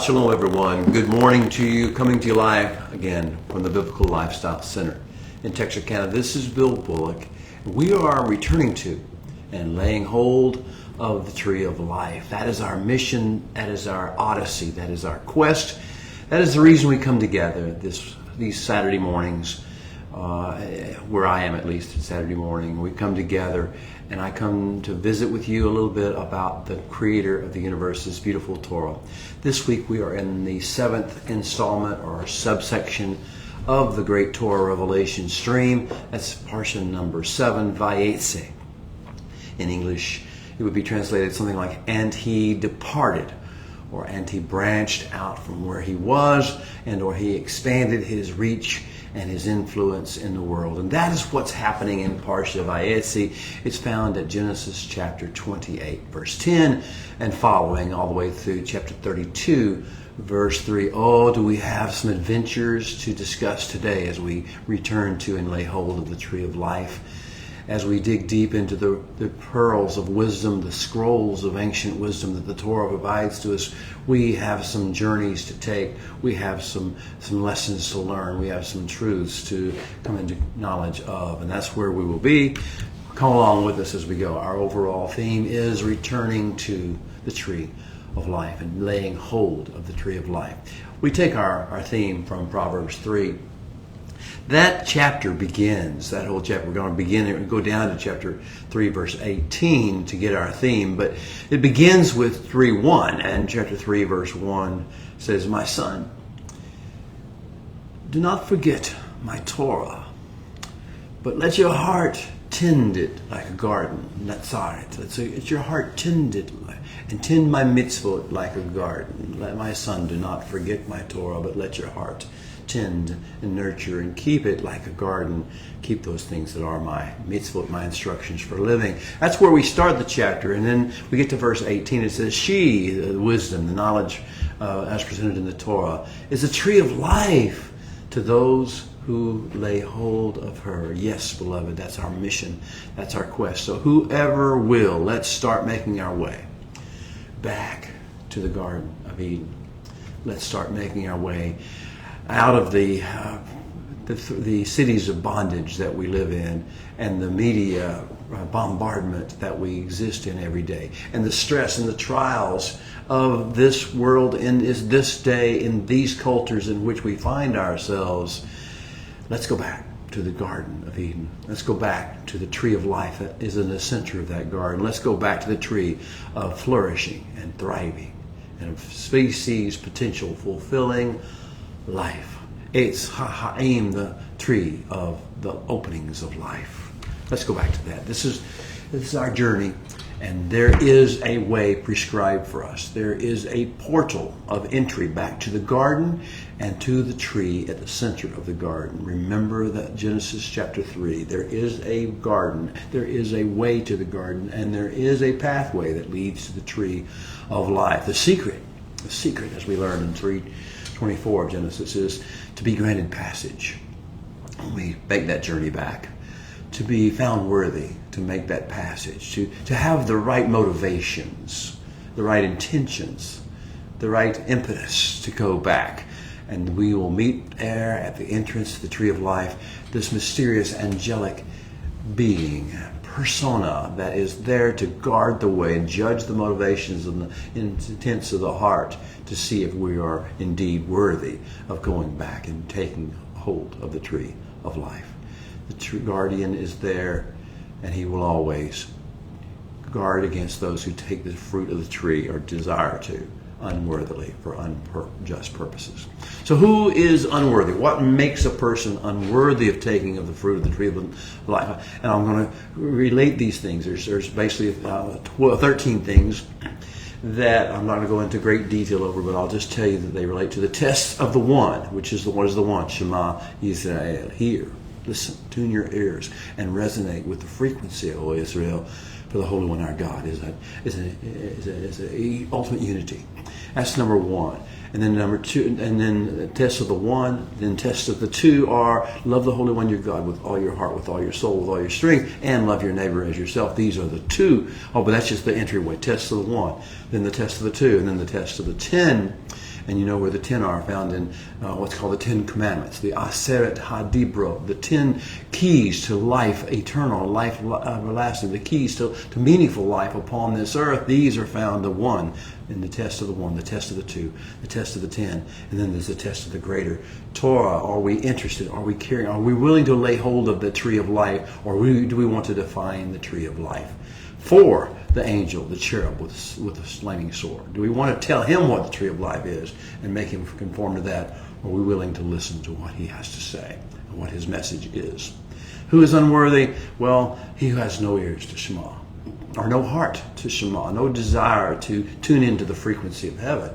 Shalom, everyone. Good morning to you. Coming to you live again from the Biblical Lifestyle Center in Texarkana. This is Bill Bullock. We are returning to and laying hold of the tree of life. That is our mission. That is our odyssey. That is our quest. That is the reason we come together these Saturday mornings, where I am at least Saturday morning. We come together and I come to visit with you a little bit about the creator of the universe, this beautiful Torah. This week we are in the 7th installment or subsection of the great Torah revelation stream. That's portion number 7, Vayetze. In English, it would be translated something like, and he departed, or and he branched out from where he was, and or he expanded his reach and his influence in the world. And that is what's happening in Parsha Vayetze. It's found at Genesis chapter 28, verse 10, and following all the way through chapter 32, verse 3. Oh, do we have some adventures to discuss today as we return to and lay hold of the tree of life. As we dig deep into the pearls of wisdom, the scrolls of ancient wisdom that the Torah provides to us, we have some journeys to take. We have some lessons to learn. We have some truths to come into knowledge of. And that's where we will be. Come along with us as we go. Our overall theme is returning to the tree of life and laying hold of the tree of life. We take our theme from Proverbs 3. That chapter begins, that whole chapter, we're going to begin and go down to chapter 3, verse 18 to get our theme, but it begins with 3:1, and chapter 3, verse 1 says, My son, do not forget my Torah, but let your heart tend it like a garden. That's it's your heart tend it, and tend my mitzvot like a garden. Let my son, do not forget my Torah, but let your heart tend and nurture and keep it like a garden. Keep those things that are my mitzvot, my instructions for living. That's where we start the chapter. And then we get to verse 18. It says, she, the wisdom, the knowledge as presented in the Torah, is a tree of life to those who lay hold of her. Yes, beloved, that's our mission. That's our quest. So whoever will, let's start making our way back to the Garden of Eden. Let's start making our way out of the cities of bondage that we live in, and the media bombardment that we exist in every day, and the stress and the trials of this world in this day, in these cultures in which we find ourselves. Let's go back to the Garden of Eden. Let's go back to the tree of life that is in the center of that garden. Let's go back to the tree of flourishing and thriving and of species potential fulfilling life. It's Ha'aim, the tree of the openings of life. Let's go back to that. This is our journey, and there is a way prescribed for us. There is a portal of entry back to the garden and to the tree at the center of the garden. Remember that Genesis chapter 3. There is a garden, there is a way to the garden, and there is a pathway that leads to the tree of life. The secret, as we learn in 3:24 of Genesis, is to be granted passage. We make that journey back, to be found worthy, to make that passage, to have the right motivations, the right intentions, the right impetus to go back. And we will meet there at the entrance to the tree of life, this mysterious angelic being, persona, that is there to guard the way and judge the motivations and the intents of the heart to see if we are indeed worthy of going back and taking hold of the tree of life. The true guardian is there, and he will always guard against those who take the fruit of the tree or desire to unworthily for unjust purposes. So who is unworthy? What makes a person unworthy of taking of the fruit of the tree of life? And I'm going to relate these things. There's basically 13 things that I'm not going to go into great detail over, but I'll just tell you that they relate to the test of the one, which is what is the one? Shema Yisrael. Hear, listen, tune your ears, and resonate with the frequency, O Israel, for the Holy One our God is a ultimate unity. That's number one. And then number two, and then the test of the one, then test of the two are love the Holy One your God with all your heart, with all your soul, with all your strength, and love your neighbor as yourself. These are the two. Oh, but that's just the entryway. Test of the one, then the test of the two, and then the test of the 10. And you know where the 10 are found in what's called the 10 Commandments, the Aseret HaDibro, the 10 keys to life eternal, life everlasting, the keys to meaningful life upon this earth. These are found, the one, in the test of the one, the test of the two, the test of the 10, and then there's the test of the greater Torah. Are we interested? Are we caring? Are we willing to lay hold of the tree of life, or do we want to define the tree of life? 4, the angel, the cherub with a flaming sword. Do we want to tell him what the tree of life is and make him conform to that? Or are we willing to listen to what he has to say and what his message is? Who is unworthy? Well, he who has no ears to Shema, or no heart to Shema, no desire to tune into the frequency of heaven,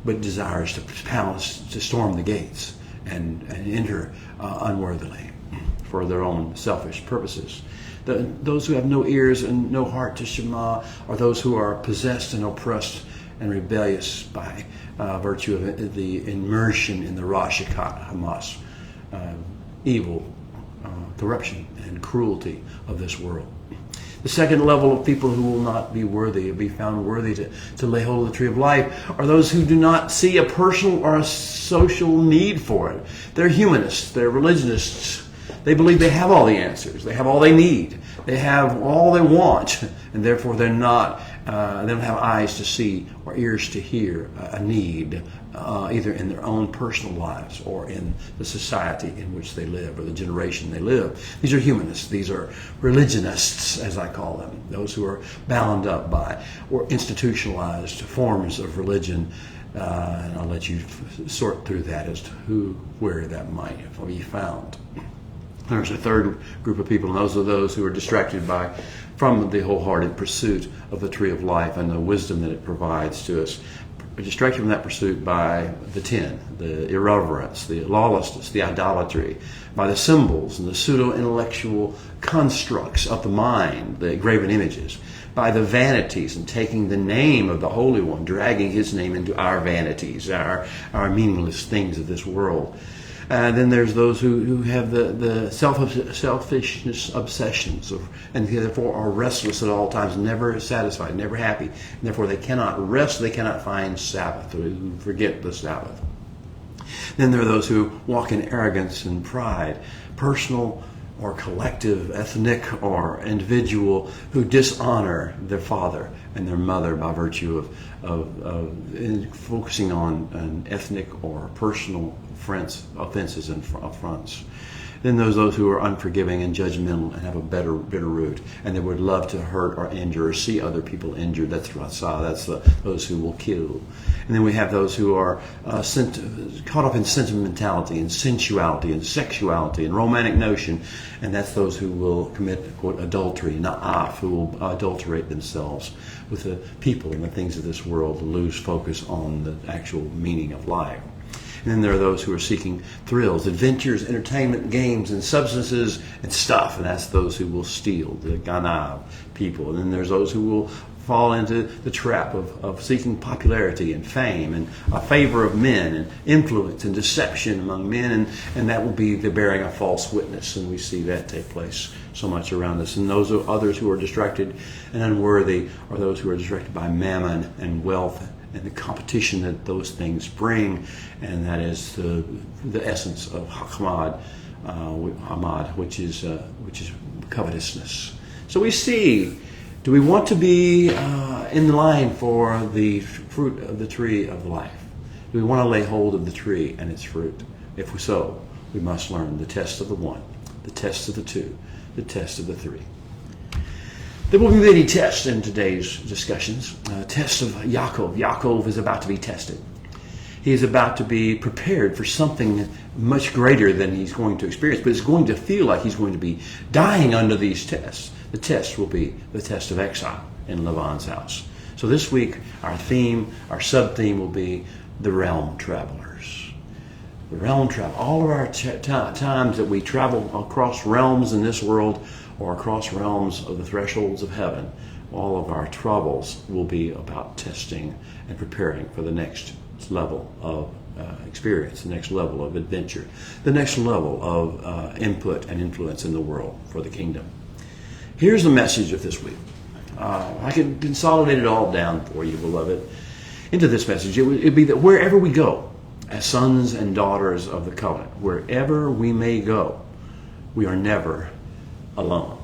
but desires to storm the gates and enter unworthily for their own selfish purposes. Those who have no ears and no heart to Shema are those who are possessed and oppressed and rebellious by virtue of the immersion in the Rosh Hamas, evil, corruption, and cruelty of this world. The second level of people who will not be worthy, be found worthy to lay hold of the tree of life, are those who do not see a personal or a social need for it. They're humanists, they're religionists. They believe they have all the answers. They have all they need. They have all they want, and therefore they don't have eyes to see or ears to hear a need, either in their own personal lives or in the society in which they live or the generation they live. These are humanists. These are religionists, as I call them, those who are bound up by or institutionalized forms of religion. And I'll let you sort through that as to where that might be found. There's a third group of people, and those are those who are distracted from the wholehearted pursuit of the tree of life and the wisdom that it provides to us. We're distracted from that pursuit by the 10, the irreverence, the lawlessness, the idolatry, by the symbols and the pseudo-intellectual constructs of the mind, the graven images, by the vanities and taking the name of the Holy One, dragging his name into our vanities, our meaningless things of this world. Then there's those who have the selfishness obsessions and therefore are restless at all times, never satisfied, never happy. And therefore they cannot rest, they cannot find Sabbath, who forget the Sabbath. Then there are those who walk in arrogance and pride, personal or collective, ethnic or individual, who dishonor their father and their mother by virtue of focusing on an ethnic or personal offenses and affronts. Then there's those who are unforgiving and judgmental and have a bitter root, and they would love to hurt or injure or see other people injured. That's Ratzah. That's those who will kill. And then we have those who are caught up in sentimentality and sensuality and sexuality and romantic notion, and that's those who will commit, quote, adultery, na'af, who will adulterate themselves with the people and the things of this world and lose focus on the actual meaning of life. And then there are those who are seeking thrills, adventures, entertainment, games, and substances and stuff. And that's those who will steal, the ganav people. And then there's those who will fall into the trap of seeking popularity and fame and a favor of men and influence and deception among men. And that will be the bearing of false witness. And we see that take place so much around us. And those are others who are distracted and unworthy are those who are distracted by mammon and wealth and the competition that those things bring, and that is the essence of hamad, which is covetousness. So we see, do we want to be in line for the fruit of the tree of life? Do we want to lay hold of the tree and its fruit? If so, we must learn the test of the one, the test of the two, the test of the three. There will be many tests in today's discussions. Test of Yaakov. Yaakov is about to be tested. He is about to be prepared for something much greater than he's going to experience, but it's going to feel like he's going to be dying under these tests. The test will be the test of exile in Lavan's house. So this week, our sub-theme will be the realm travelers. The realm travel. All of our times that we travel across realms in this world, or across realms of the thresholds of heaven, all of our troubles will be about testing and preparing for the next level of experience, the next level of adventure, the next level of input and influence in the world for the kingdom. Here's the message of this week. I can consolidate it all down for you, beloved. into this message, it'd be that wherever we go, as sons and daughters of the covenant, wherever we may go, we are never alone.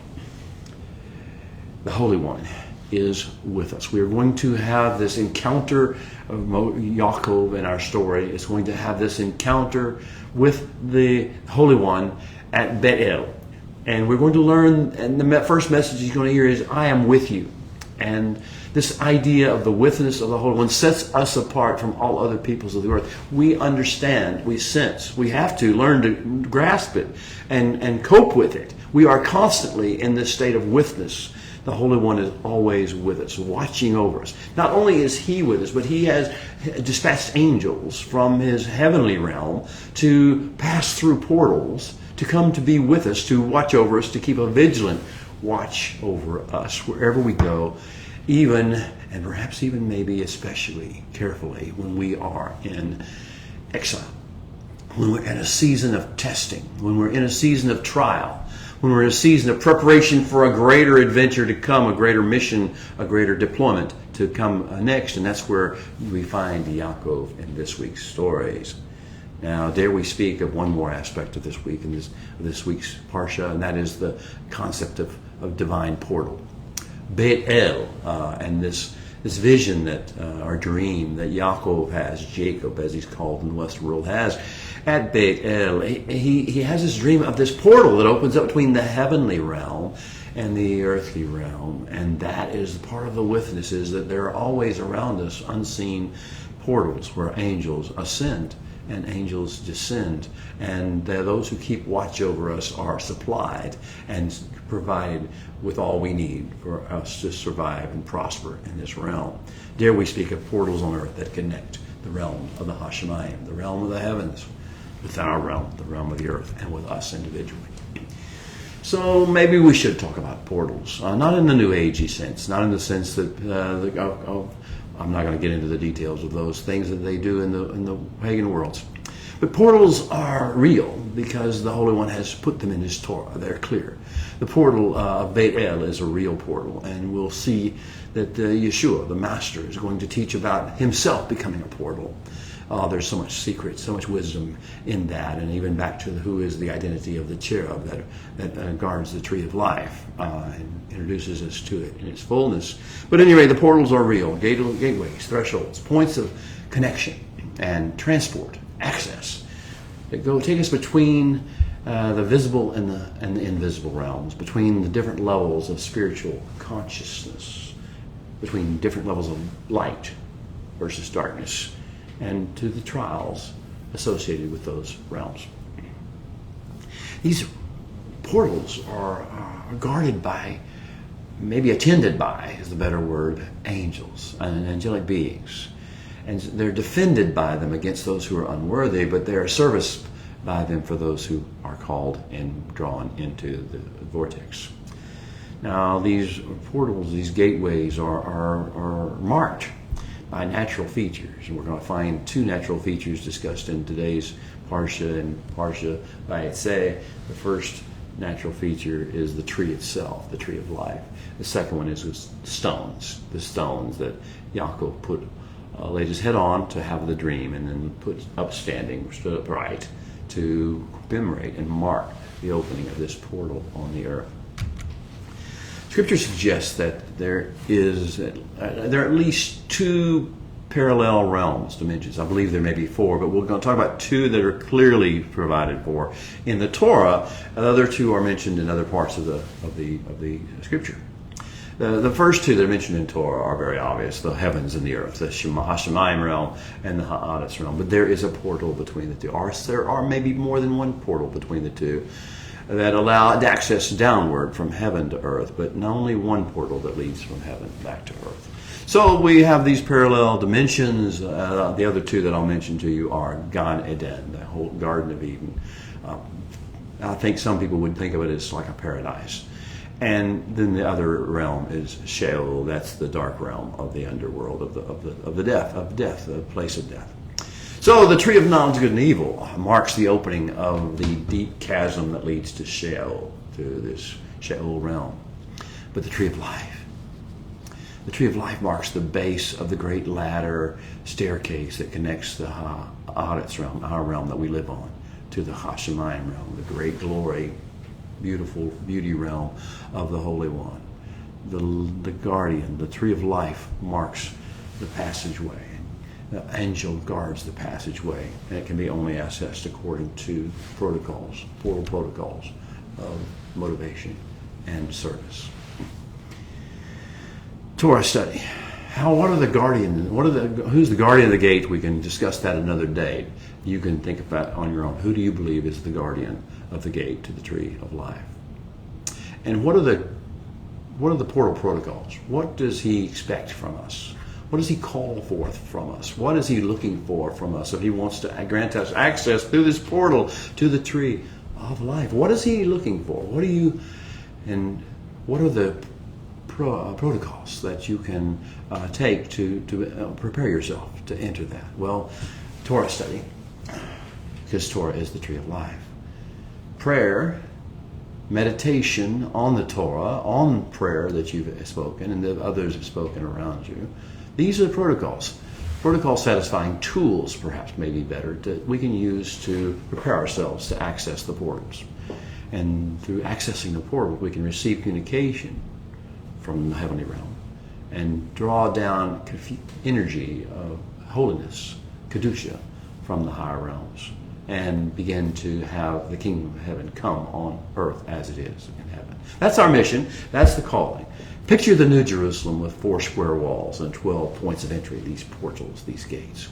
The Holy One is with us. We are going to have this encounter of Yaakov in our story. It's going to have this encounter with the Holy One at Bethel. And we're going to learn, and the first message he's going to hear is, I am with you. And this idea of the witness of the Holy One sets us apart from all other peoples of the earth. We understand, we sense, we have to learn to grasp it and cope with it. We are constantly in this state of witness. The Holy One is always with us, watching over us. Not only is He with us, but He has dispatched angels from His heavenly realm to pass through portals, to come to be with us, to watch over us, to keep a vigilant watch over us wherever we go, even, and perhaps even maybe especially carefully, when we are in exile, when we're in a season of testing, when we're in a season of trial, when we're in a season of preparation for a greater adventure to come, a greater mission, a greater deployment to come next. And that's where we find Yaakov in this week's stories. Now, dare we speak of one more aspect of this week, in this week's Parsha, and that is the concept of divine portal. Beit El, and this vision that, or dream that Yaakov has, Jacob as he's called in the Western world has, at Beit El, he has this dream of this portal that opens up between the heavenly realm and the earthly realm. And that is part of the witness, is that there are always around us unseen portals where angels ascend and angels descend. And those who keep watch over us are supplied and provided with all we need for us to survive and prosper in this realm. Dare we speak of portals on earth that connect the realm of the Hashemayim, the realm of the heavens, with our realm, the realm of the earth, and with us individually. So maybe we should talk about portals, not in the New Agey sense, not in the sense that I'm not going to get into the details of those things that they do in the pagan worlds. But portals are real because the Holy One has put them in His Torah. They're clear. The portal of Beit El is a real portal, and we'll see that Yeshua, the Master, is going to teach about Himself becoming a portal. There's so much secret, so much wisdom in that, and even back to who is the identity of the cherub that guards the tree of life and introduces us to it in its fullness. But anyway, the portals are real, gateways, thresholds, points of connection and transport, access that take us between the visible and the invisible realms, between the different levels of spiritual consciousness, between different levels of light versus darkness, and to the trials associated with those realms. These portals are guarded by, maybe attended by, is the better word, angels and angelic beings. And they're defended by them against those who are unworthy, but they are serviced by them for those who are called and drawn into the vortex. Now, these portals, these gateways are marked by natural features. And we're going to find two natural features discussed in today's Parsha and Parsha Vayetze. The first natural feature is the tree itself, the tree of life. The second one is the stones that Yaakov laid his head on to have the dream, and then put upstanding, stood upright to commemorate and mark the opening of this portal on the earth. Scripture suggests that there are at least two parallel realms, dimensions. I believe there may be four, but we're going to talk about two that are clearly provided for in the Torah. The other two are mentioned in other parts of the Scripture. The first two that are mentioned in Torah are very obvious: the heavens and the earth, the Hashemayim realm and the Ha'adas realm. But there is a portal between the two. There are maybe more than one portal between the two that allow access downward from heaven to earth, but not only one portal that leads from heaven back to earth. So we have these parallel dimensions. The other two that I'll mention to you are Gan Eden, the whole Garden of Eden. I think some people would think of it as like a paradise. And then the other realm is Sheol. That's the dark realm of the underworld, of death, the place of death. So the tree of knowledge of good and evil marks the opening of the deep chasm that leads to Sheol, to this Sheol realm. But the tree of life, The tree of life marks the base of the great ladder staircase that connects the Haaretz realm, our realm that we live on, to the Hashemayim realm, the great glory, beautiful beauty realm of the Holy One. The guardian, the tree of life, marks the passageway. The angel guards the passageway, and it can be only accessed according to protocols, portal protocols of motivation and service. Torah study. Who's the guardian of the gate? We can discuss that another day. You can think about it on your own. Who do you believe is the guardian of the gate to the tree of life? And what are the portal protocols? What does he expect from us? What does he call forth from us? What is he looking for from us if he wants to grant us access through this portal to the tree of life? What is he looking for? What are the protocols that you can take to prepare yourself to enter that? Well, Torah study, because Torah is the tree of life. Prayer, meditation on the Torah, on prayer that you've spoken and that others have spoken around you. These are the protocols. Protocol satisfying tools, perhaps, may be better, that we can use to prepare ourselves to access the portals. And through accessing the portal, we can receive communication from the heavenly realm and draw down energy of holiness, kedusha, from the higher realms, and begin to have the kingdom of heaven come on earth as it is in heaven. That's our mission. That's the calling. Picture the New Jerusalem with 4 square walls and 12 points of entry, these portals, these gates.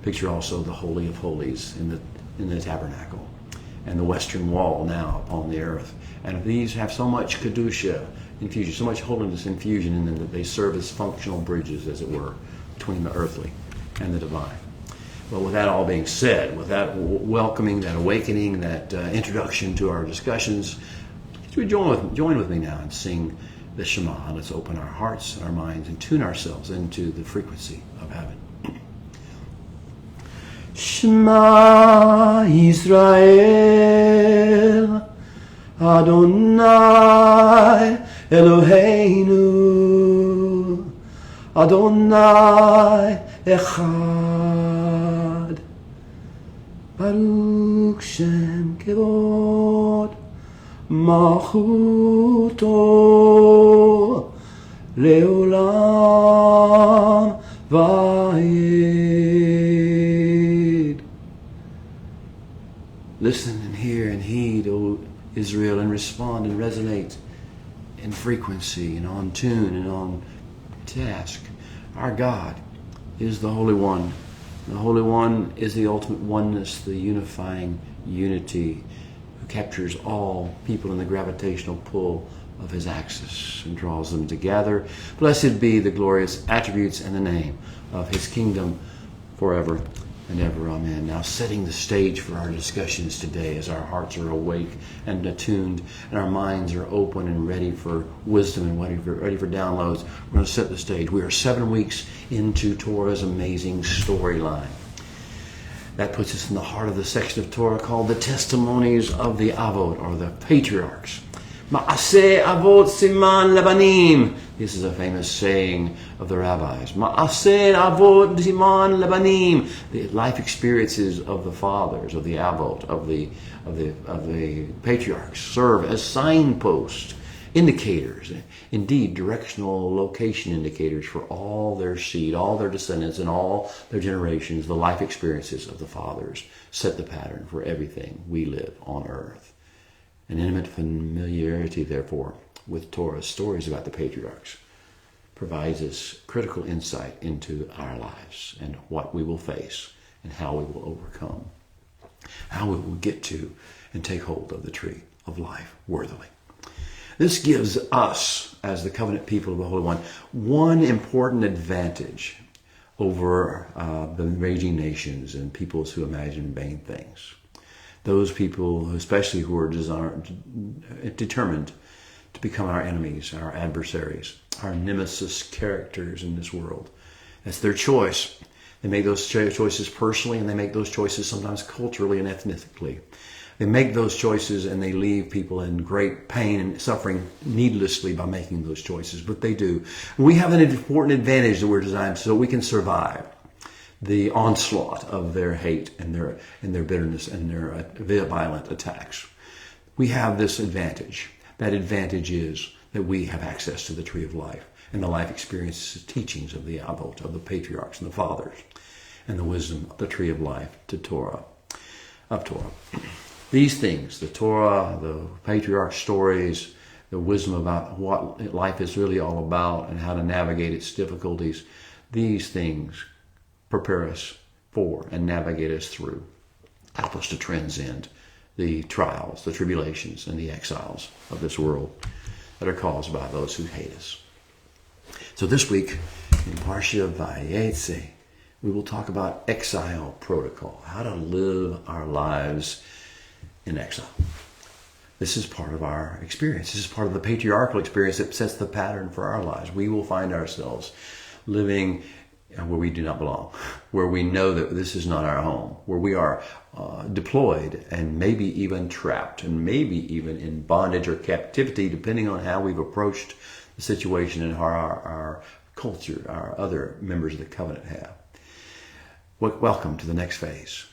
Picture also the Holy of Holies in the tabernacle, and the western wall now upon the earth. And these have so much kedusha infusion, so much holiness infusion in them that they serve as functional bridges, as it were, between the earthly and the divine. Well, with that all being said, with that welcoming, that awakening, that introduction to our discussions, would you join with me now and sing the Shema? Let's open our hearts and our minds and tune ourselves into the frequency of heaven. Shema Yisrael, Adonai Eloheinu, Adonai Echad, Baruch Shem Kevod, Malchuto Leolam Vayed. Listen and hear and heed, O Israel, and respond and resonate in frequency and on tune and on task. Our God is the Holy One. The Holy One is the ultimate oneness, the unifying unity, who captures all people in the gravitational pull of his axis and draws them together. Blessed be the glorious attributes and the name of his kingdom forever and ever. Amen. Now, setting the stage for our discussions today as our hearts are awake and attuned and our minds are open and ready for wisdom and ready for downloads, we're going to set the stage. We are 7 weeks into Torah's amazing storyline. That puts us in the heart of the section of Torah called the Testimonies of the Avot, or the Patriarchs. Ma'aseh Avot Siman Labanim. This is a famous saying of the rabbis. Ma'aseh Avot Siman Labanim. The life experiences of the fathers, of the Avot, of the patriarchs, serve as signposts, indicators, indeed directional location indicators for all their seed, all their descendants, and all their generations. The life experiences of the fathers set the pattern for everything we live on earth. An intimate familiarity, therefore, with Torah's stories about the patriarchs provides us critical insight into our lives and what we will face and how we will overcome, how we will get to and take hold of the tree of life worthily. This gives us, as the covenant people of the Holy one important advantage over the raging nations and peoples who imagine vain things. Those people, especially who are determined to become our enemies, our adversaries, our nemesis characters in this world. That's their choice. They make those choices personally, and they make those choices sometimes culturally and ethnically. They make those choices and they leave people in great pain and suffering needlessly by making those choices, but they do. We have an important advantage that we're designed so we can survive the onslaught of their hate and their bitterness and their violent attacks. We have this advantage. That advantage is that we have access to the tree of life and the life experiences, teachings of the Avot, of the patriarchs and the fathers, and the wisdom of the tree of life, of Torah. These things, the Torah, the patriarch stories, the wisdom about what life is really all about and how to navigate its difficulties, these things prepare us for and navigate us through, help us to transcend the trials, the tribulations, and the exiles of this world that are caused by those who hate us. So this week, in Parsha Vayetze, we will talk about exile protocol, how to live our lives in exile. This is part of our experience. This is part of the patriarchal experience that sets the pattern for our lives. We will find ourselves living where we do not belong, where we know that this is not our home, where we are deployed and maybe even trapped and maybe even in bondage or captivity, depending on how we've approached the situation and how our culture, our other members of the covenant have. Welcome to the next phase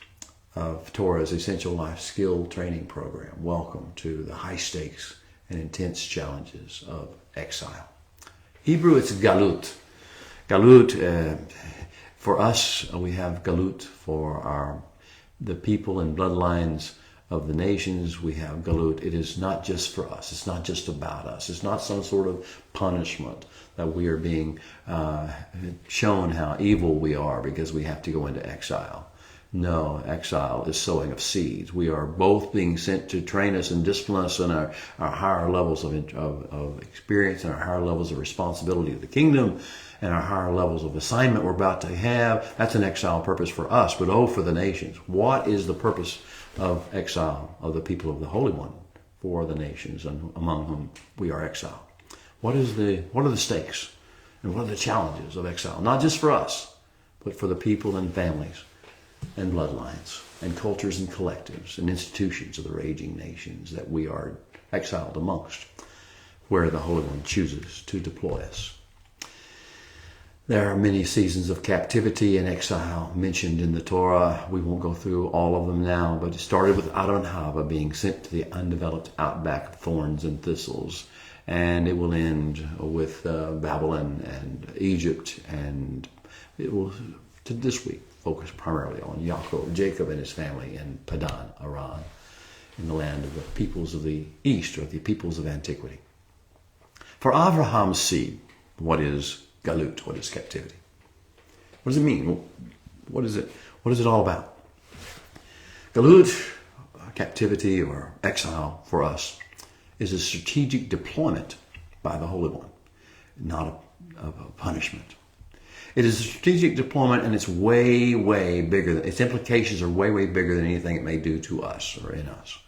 of Torah's Essential Life Skill Training Program. Welcome to the high stakes and intense challenges of exile. Hebrew, it's galut. Galut, for us, we have galut for the people and bloodlines of the nations. We have galut. It is not just for us. It's not just about us. It's not some sort of punishment that we are being shown how evil we are because we have to go into exile. No, exile is sowing of seeds. We are both being sent to train us and discipline us in our higher levels of experience and our higher levels of responsibility of the kingdom and our higher levels of assignment we're about to have. That's an exile purpose for us, but for the nations. What is the purpose of exile of the people of the Holy One for the nations and among whom we are exiled? What are the stakes and what are the challenges of exile? Not just for us, but for the people and families and bloodlines and cultures and collectives and institutions of the raging nations that we are exiled amongst, where the Holy One chooses to deploy us. There are many seasons of captivity and exile mentioned in the Torah. We won't go through all of them now, but it started with Adam and Hava being sent to the undeveloped outback of thorns and thistles, and it will end with Babylon and Egypt, and it will, to this week, focus primarily on Jacob and his family in Padan Aram, in the land of the peoples of the East, or the peoples of antiquity. For Abraham's seed, what is galut? What is captivity? What does it mean? What is it? What is it all about? Galut, captivity or exile for us, is a strategic deployment by the Holy One, not a punishment. It is a strategic deployment, and it's way, way bigger. Its implications are way, way bigger than anything it may do to us or in us.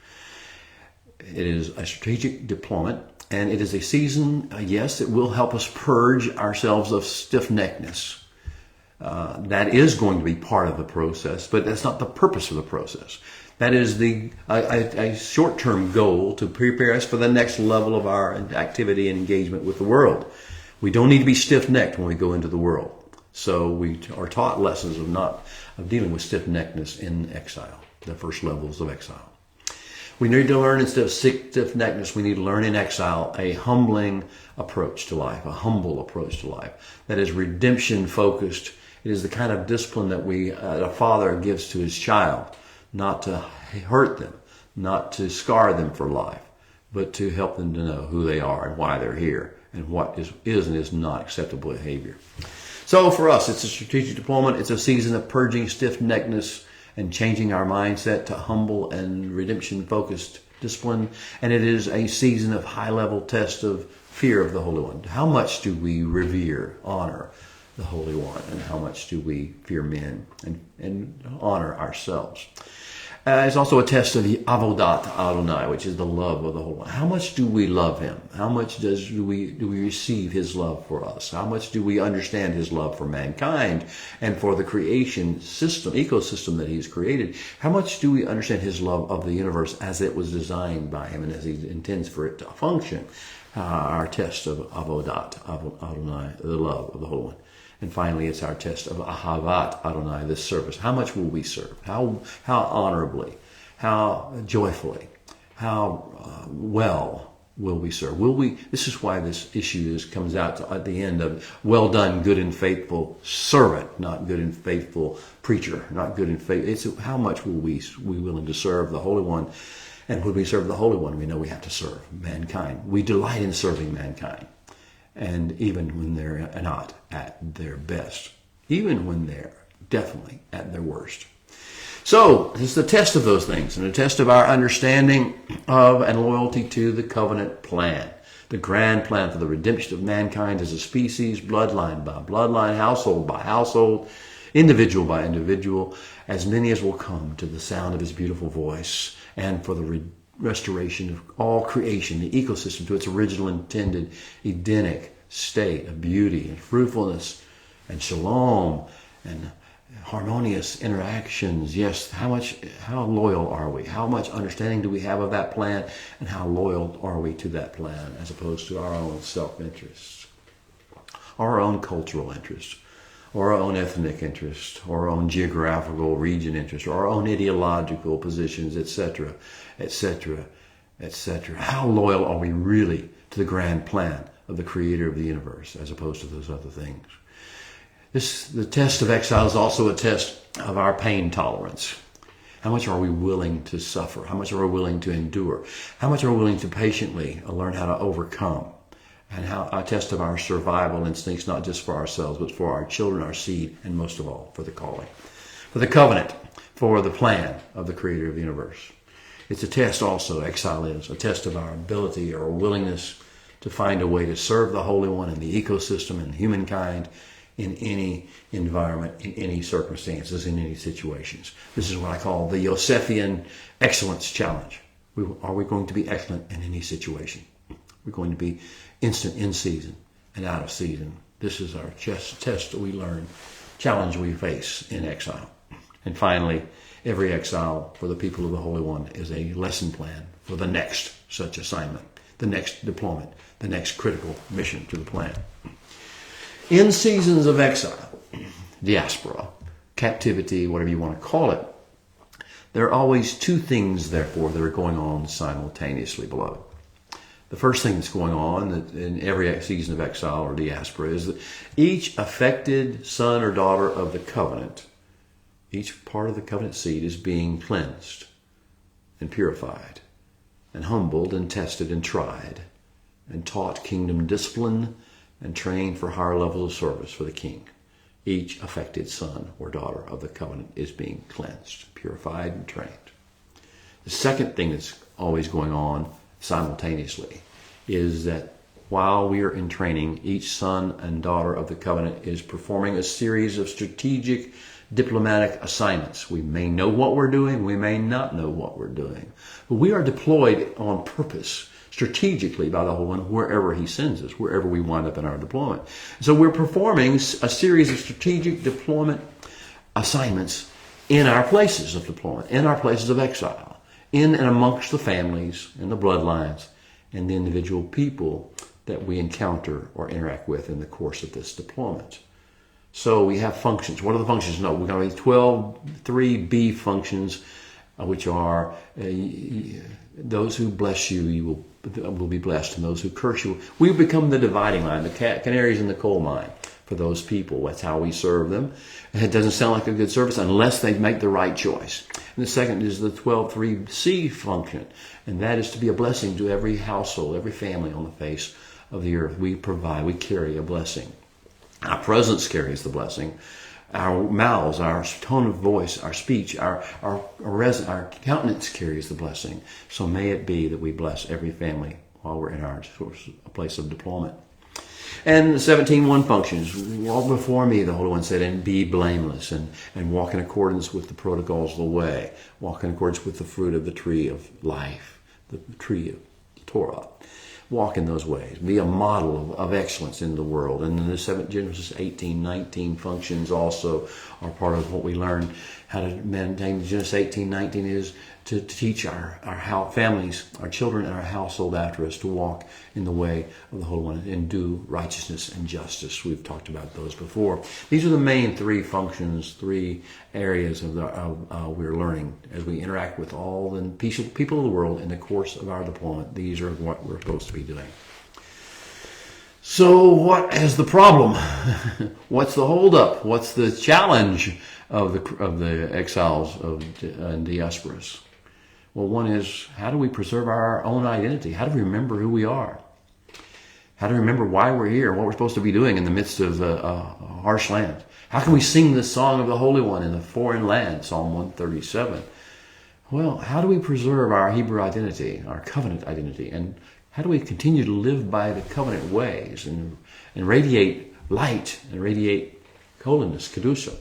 It is a strategic deployment, and it is a season, yes, it will help us purge ourselves of stiff-neckedness. That is going to be part of the process, but that's not the purpose of the process. That is a short-term goal to prepare us for the next level of our activity and engagement with the world. We don't need to be stiff-necked when we go into the world. So we are taught lessons of dealing with stiff-neckedness in exile, the first levels of exile. We need to learn, instead of stiff-neckedness, we need to learn in exile a humbling approach to life, a humble approach to life that is redemption-focused. It is the kind of discipline that a father gives to his child, not to hurt them, not to scar them for life, but to help them to know who they are and why they're here and what is and is not acceptable behavior. So for us, it's a strategic deployment. It's a season of purging stiff-neckedness and changing our mindset to humble and redemption-focused discipline. And it is a season of high-level test of fear of the Holy One. How much do we revere, honor the Holy One? And how much do we fear men and honor ourselves? It's also a test of the avodat Adonai, which is the love of the Holy One. How much do we love Him? How much do we receive His love for us? How much do we understand His love for mankind and for the creation system, ecosystem that He's created? How much do we understand His love of the universe as it was designed by Him and as He intends for it to function? Our test of avodat Adonai, the love of the Holy One. And finally, it's our test of ahavat Adonai, this service. How much will we serve? How honorably, how joyfully, how well will we serve? Will we? This is why this issue comes out at the end of well done, good and faithful servant, not good and faithful preacher, not good and faithful. It's how much will we willing to serve the Holy One? And when we serve the Holy One, we know we have to serve mankind. We delight in serving mankind. And even when they're not at their best, even when they're definitely at their worst. So it's the test of those things and a test of our understanding of and loyalty to the covenant plan, the grand plan for the redemption of mankind as a species, bloodline by bloodline, household by household, individual by individual, as many as will come to the sound of His beautiful voice, and for the restoration of all creation, the ecosystem, to its original intended Edenic state of beauty and fruitfulness and shalom and harmonious interactions. Yes, how loyal are we? How much understanding do we have of that plan, and how loyal are we to that plan as opposed to our own self-interest, our own cultural interest, or our own ethnic interest, or our own geographical region interest, or our own ideological positions, etc., etc., etc. How loyal are we really to the grand plan of the Creator of the universe as opposed to those other things? The test of exile is also a test of our pain tolerance. How much are we willing to suffer? How much are we willing to endure? How much are we willing to patiently learn how to overcome? And how a test of our survival instincts, not just for ourselves, but for our children, our seed, and most of all, for the calling, for the covenant, for the plan of the Creator of the universe. It's a test also, exile is, a test of our ability or willingness to find a way to serve the Holy One and the ecosystem and humankind in any environment, in any circumstances, in any situations. This is what I call the Yosephian excellence challenge. Are we going to be excellent in any situation? We're going to be instant in season and out of season. This is our test that we learn, challenge we face in exile. And finally, every exile for the people of the Holy One is a lesson plan for the next such assignment, the next deployment, the next critical mission to the plan. In seasons of exile, diaspora, captivity, whatever you want to call it, there are always two things, therefore, that are going on simultaneously, beloved. The first thing that's going on in every season of exile or diaspora is that each affected son or daughter of the covenant, each part of the covenant seed is being cleansed and purified and humbled and tested and tried and taught kingdom discipline and trained for higher levels of service for the King. Each affected son or daughter of the covenant is being cleansed, purified, and trained. The second thing that's always going on simultaneously is that while we are in training, each son and daughter of the covenant is performing a series of strategic diplomatic assignments. We may know what we're doing, we may not know what we're doing, but we are deployed on purpose, strategically by the Holy One, wherever He sends us, wherever we wind up in our deployment. So we're performing a series of strategic deployment assignments in our places of deployment, in our places of exile, in and amongst the families and the bloodlines and the individual people that we encounter or interact with in the course of this deployment. So we have functions. What are the functions? No, we're going to have 12 3B functions, which are those who bless you, you will be blessed, and those who curse you. We become the dividing line, the canaries in the coal mine for those people. That's how we serve them. And it doesn't sound like a good service unless they make the right choice. And the second is the 12.3c function, and that is to be a blessing to every household, every family on the face of the earth. We provide, we carry a blessing. Our presence carries the blessing. Our mouths, our tone of voice, our speech, our countenance carries the blessing. So may it be that we bless every family while we're in our place of deployment. And the 17:1 functions. Walk before me, the Holy One said, and be blameless, and walk in accordance with the protocols of the way. Walk in accordance with the fruit of the tree of life, the tree of Torah. Walk in those ways. Be a model of excellence in the world. And then the Genesis 18:19 functions also are part of what we learn how to maintain. Genesis 18:19 is to teach our families, our children, and our household after us to walk in the way of the Holy One and do righteousness and justice. We've talked about those before. These are the main three functions, three areas of we're learning as we interact with all the people of the world in the course of our deployment. These are what we're supposed to be doing. So what is the problem? What's the holdup? What's the challenge of the exiles and diasporas? Well, one is, how do we preserve our own identity? How do we remember who we are? How do we remember why we're here and what we're supposed to be doing in the midst of a harsh land? How can we sing the song of the Holy One in a foreign land, Psalm 137? Well, how do we preserve our Hebrew identity, our covenant identity? And how do we continue to live by the covenant ways and radiate light and radiate holiness, kedusha,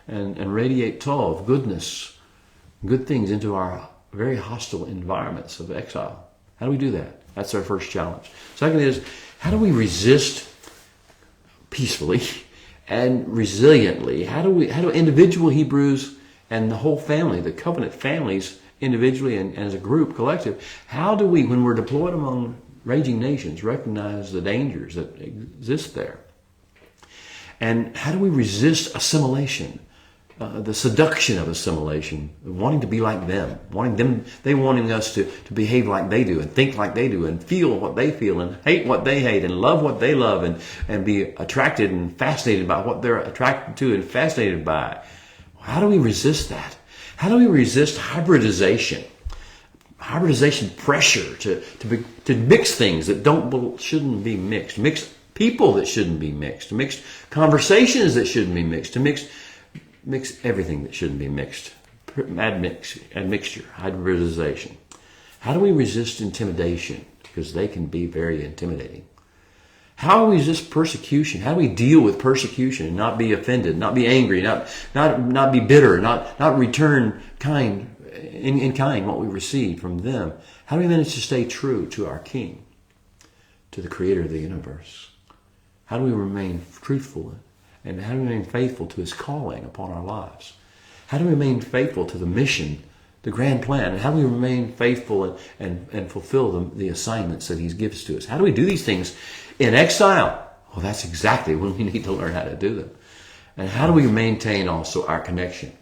and radiate tov, goodness, good things into our very hostile environments of exile? How do we do that? That's our first challenge. Second is, how do we resist peacefully and resiliently? How do individual Hebrews and the whole family, the covenant families, individually and as a group, collective, how do we, when we're deployed among raging nations, recognize the dangers that exist there? And how do we resist assimilation? The seduction of assimilation, wanting to be like them, wanting us to behave like they do and think like they do and feel what they feel and hate what they hate and love what they love and be attracted and fascinated by what they're attracted to and fascinated by. How do we resist that? How do we resist hybridization? Hybridization pressure to mix things that shouldn't be mixed, mix people that shouldn't be mixed, mix conversations that shouldn't be mixed, to mix everything that shouldn't be mixed. Admixture, hybridization. How do we resist intimidation? Because they can be very intimidating. How do we resist persecution? How do we deal with persecution and not be offended, not be angry, not be bitter, not return in kind what we receive from them? How do we manage to stay true to our King, to the Creator of the universe? How do we remain truthful? And how do we remain faithful to His calling upon our lives? How do we remain faithful to the mission, the grand plan? And how do we remain faithful and fulfill the assignments that He gives to us? How do we do these things in exile? Well, that's exactly when we need to learn how to do them. And how do we maintain also our connection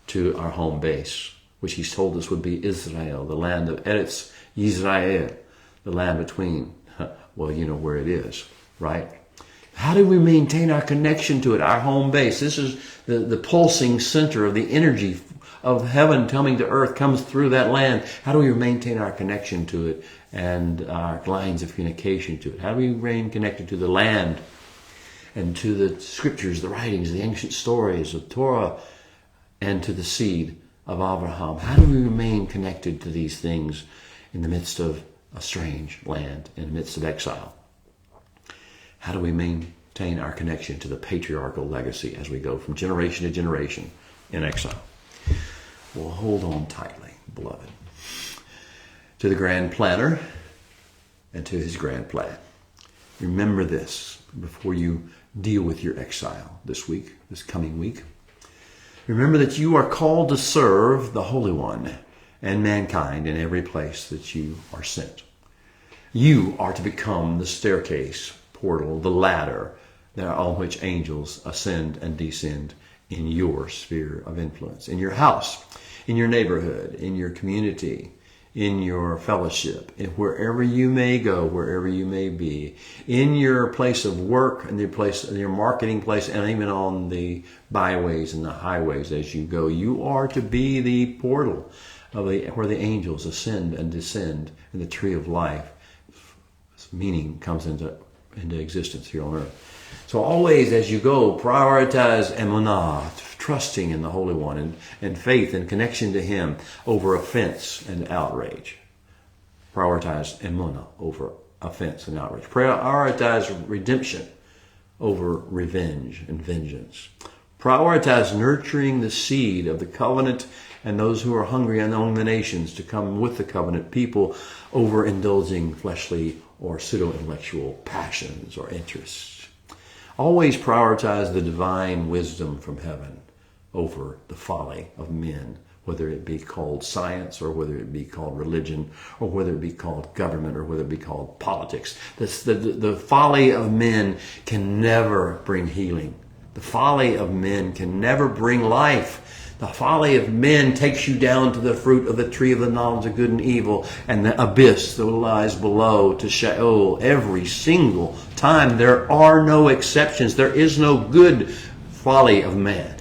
to our home base, which He's told us would be Israel, the land of Eretz Yisrael, the land between, well, you know where it is, right? How do we maintain our connection to it, our home base? This is the pulsing center of the energy of heaven coming to earth, comes through that land. How do we maintain our connection to it and our lines of communication to it? How do we remain connected to the land and to the scriptures, the writings, the ancient stories of Torah, and to the seed of Abraham? How do we remain connected to these things in the midst of a strange land, in the midst of exile? How do we maintain our connection to the patriarchal legacy as we go from generation to generation in exile? Well, hold on tightly, beloved, to the grand planner and to His grand plan. Remember this before you deal with your exile this coming week. Remember that you are called to serve the Holy One and mankind in every place that you are sent. You are to become the staircase, portal, the ladder on which angels ascend and descend in your sphere of influence, in your house, in your neighborhood, in your community, in your fellowship, in wherever you may go, wherever you may be, in your place of work, in your marketing place, and even on the byways and the highways as you go. You are to be the portal where the angels ascend and descend in the tree of life. Meaning comes into existence here on earth. So always as you go, prioritize emunah, trusting in the Holy One, and faith and connection to Him over offense and outrage. Prioritize emunah over offense and outrage. Prioritize redemption over revenge and vengeance. Prioritize nurturing the seed of the covenant and those who are hungry among the nations to come with the covenant people over indulging fleshly or pseudo-intellectual passions or interests. Always prioritize the divine wisdom from heaven over the folly of men, whether it be called science or whether it be called religion or whether it be called government or whether it be called politics. The folly of men can never bring healing. The folly of men can never bring life. The folly of men takes you down to the fruit of the tree of the knowledge of good and evil and the abyss that lies below to Sheol every single time. There are no exceptions. There is no good folly of man.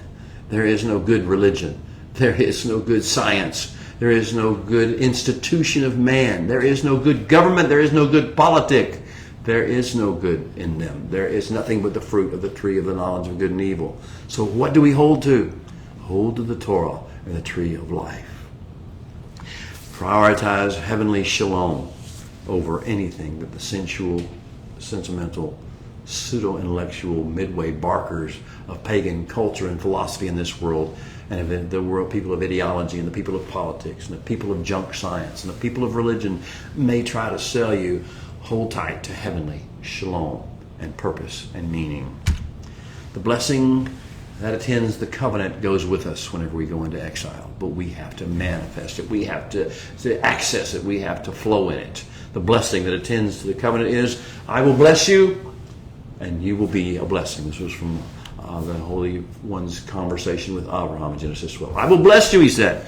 There is no good religion. There is no good science. There is no good institution of man. There is no good government. There is no good politic. There is no good in them. There is nothing but the fruit of the tree of the knowledge of good and evil. So what do we hold to? Hold to the Torah and the tree of life. Prioritize heavenly shalom over anything that the sensual, sentimental, pseudo-intellectual midway barkers of pagan culture and philosophy in this world, and of the world, people of ideology and the people of politics and the people of junk science and the people of religion may try to sell you. Hold tight to heavenly shalom and purpose and meaning. The blessing that attends the covenant goes with us whenever we go into exile, but we have to manifest it. We have to access it. We have to flow in it. The blessing that attends to the covenant is, I will bless you and you will be a blessing. This was from the Holy One's conversation with Abraham in Genesis 12. I will bless you, he said,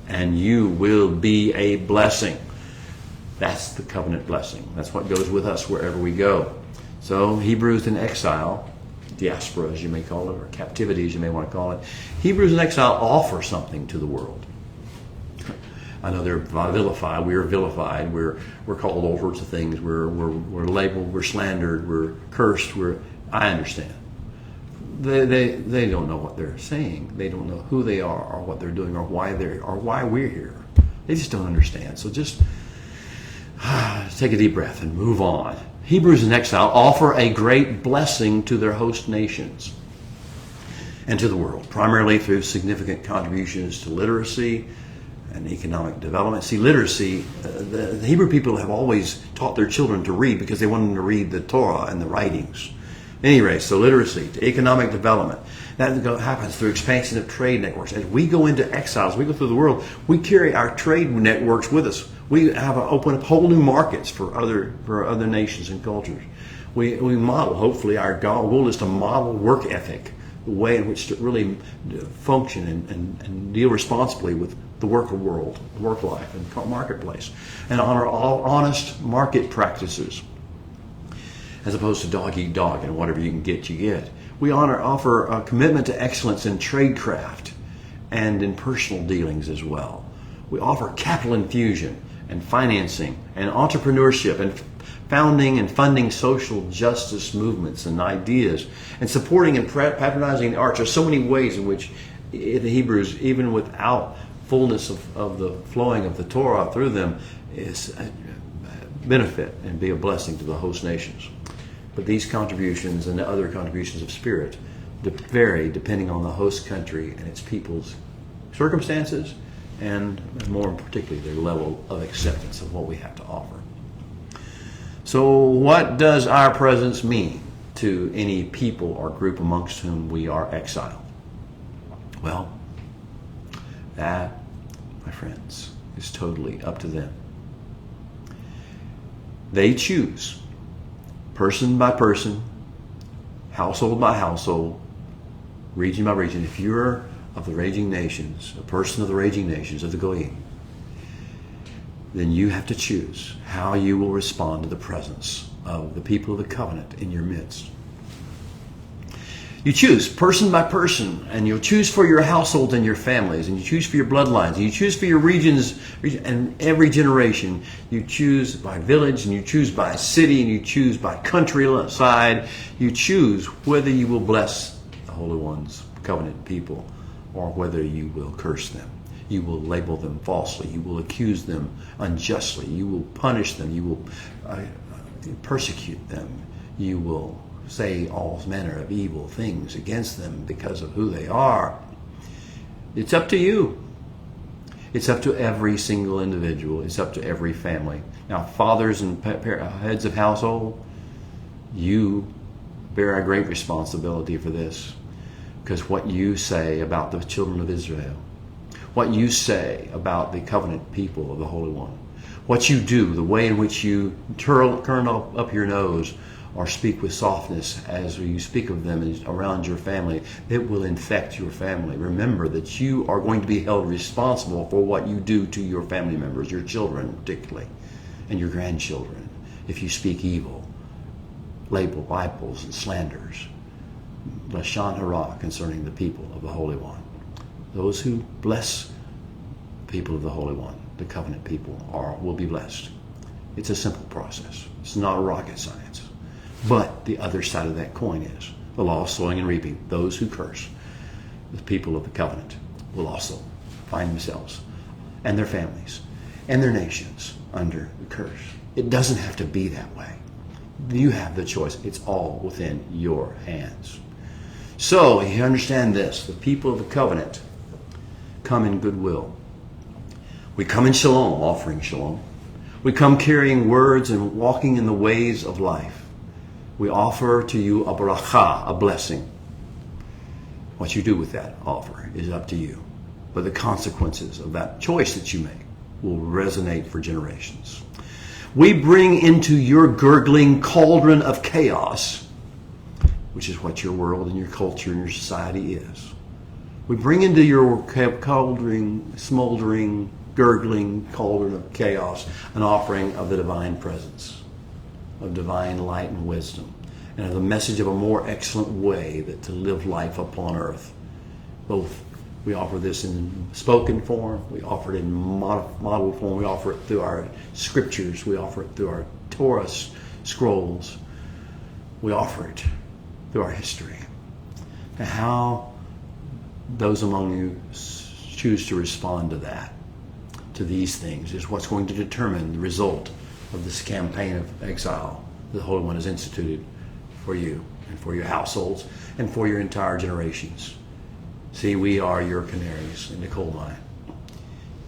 and you will be a blessing. That's the covenant blessing. That's what goes with us wherever we go. So Hebrews in exile, diaspora as you may call it, or captivity as you may want to call it, Hebrews in exile offer something to the world. I know they're vilified. We are vilified. We're called all sorts of things. We're labeled. We're slandered. We're cursed. I understand. They don't know what they're saying. They don't know who they are or what they're doing or why we're here. They just don't understand. So just take a deep breath and move on. Hebrews in exile offer a great blessing to their host nations and to the world, primarily through significant contributions to literacy and economic development. See, literacy, the Hebrew people have always taught their children to read because they want them to read the Torah and the writings. Anyway, so literacy, to economic development. That happens through expansion of trade networks. As we go into exile, as we go through the world, we carry our trade networks with us. We have open up whole new markets for other nations and cultures. We model, hopefully, our goal is to model work ethic, the way in which to really function and deal responsibly with the work world, work life, and marketplace, and honor all honest market practices, as opposed to dog eat dog and whatever you can get, you get. We offer a commitment to excellence in tradecraft and in personal dealings as well. We offer capital infusion and financing and entrepreneurship and founding and funding social justice movements and ideas and supporting and patronizing the arts. There's so many ways in which the Hebrews, even without fullness of the flowing of the Torah through them, is benefit and be a blessing to the host nations. But these contributions and the other contributions of spirit vary depending on the host country and its people's circumstances and more particularly their level of acceptance of what we have to offer. So what does our presence mean to any people or group amongst whom we are exiled? Well, that, my friends, is totally up to them. They choose, person by person, household by household, region by region. If you're of the raging nations, a person of the raging nations, of the Goyim, then you have to choose how you will respond to the presence of the people of the covenant in your midst. You choose person by person, and you'll choose for your household and your families, and you choose for your bloodlines, and you choose for your regions, and every generation. You choose by village, and you choose by city, and you choose by countryside. You choose whether you will bless the Holy One's covenant people or whether you will curse them. You will label them falsely. You will accuse them unjustly. You will punish them. You will persecute them. You will say all manner of evil things against them because of who they are. It's up to you. It's up to every single individual. It's up to every family. Now, fathers and heads of household, you bear a great responsibility for this, because what you say about the children of Israel, what you say about the covenant people of the Holy One, what you do, the way in which you turn up your nose or speak with softness as you speak of them around your family, it will infect your family. Remember that you are going to be held responsible for what you do to your family members, your children particularly, and your grandchildren, if you speak evil, libels and slanders, lashon hara concerning the people of the Holy One. Those who bless the people of the Holy One, the covenant people, will be blessed. It's a simple process. It's not rocket science. But the other side of that coin is the law of sowing and reaping. Those who curse the people of the covenant will also find themselves and their families and their nations under the curse. It doesn't have to be that way. You have the choice. It's all within your hands. So you understand this. The people of the covenant come in goodwill. We come in shalom, offering shalom. We come carrying words and walking in the ways of life. We offer to you a bracha, a blessing. What you do with that offer is up to you. But the consequences of that choice that you make will resonate for generations. We bring into your gurgling cauldron of chaos, which is what your world and your culture and your society is. We bring into your cauldron, smoldering, gurgling cauldron of chaos an offering of the divine presence, of divine light and wisdom, and of the message of a more excellent way that to live life upon earth. Both, we offer this in spoken form, we offer it in model form, we offer it through our scriptures, we offer it through our Torah scrolls, we offer it through our history. And how those among you choose to respond to that, to these things, is what's going to determine the result of this campaign of exile the Holy One has instituted for you and for your households and for your entire generations. See, we are your canaries in the coal mine.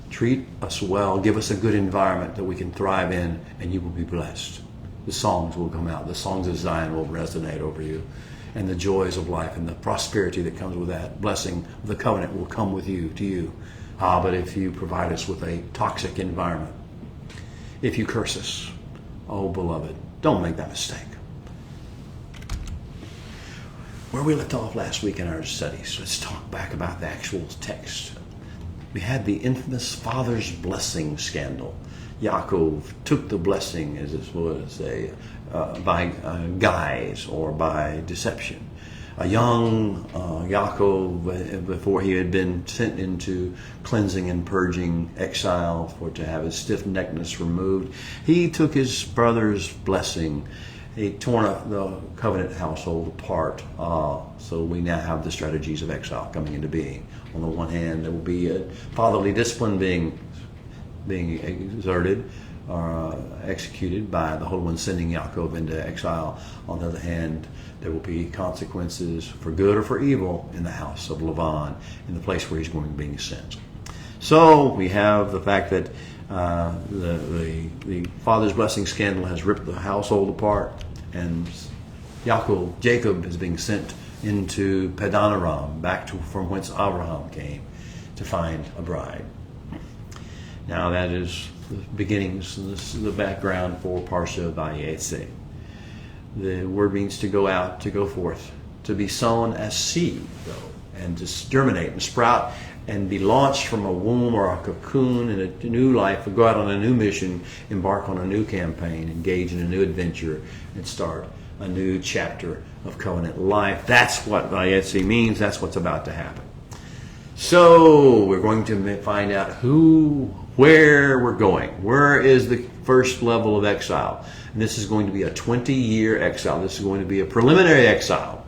Treat us well, give us a good environment that we can thrive in, and you will be blessed. The songs will come out. The songs of Zion will resonate over you, and the joys of life and the prosperity that comes with that blessing of the covenant will come with you, to you. But if you provide us with a toxic environment, if you curse us, oh beloved, don't make that mistake. Where we left off last week in our studies, let's talk back about the actual text. We had the infamous father's blessing scandal. Yaakov took the blessing, as it was, by guise or by deception. A young Yaakov, before he had been sent into cleansing and purging exile to have his stiff-neckedness removed, he took his brother's blessing. He torn up the covenant household apart. So we now have the strategies of exile coming into being. On the one hand, there will be a fatherly discipline being exerted or executed by the Holy One sending Yaakov into exile. On the other hand, there will be consequences for good or for evil in the house of Laban, in the place where he's going to be sent. So we have the fact that the father's blessing scandal has ripped the household apart, and Jacob is being sent into Padan Aram, back to from whence Abraham came, to find a bride. Now that is the beginnings, and this is the background for Parsha Vayetze. The word means to go out, to go forth, to be sown as seed, though, and to germinate and sprout and be launched from a womb or a cocoon in a new life, go out on a new mission, embark on a new campaign, engage in a new adventure, and start a new chapter of covenant life. That's what Vayetze means. That's what's about to happen. So we're going to find out where we're going. Where is the first level of exile? And this is going to be a 20-year exile. This is going to be a preliminary exile,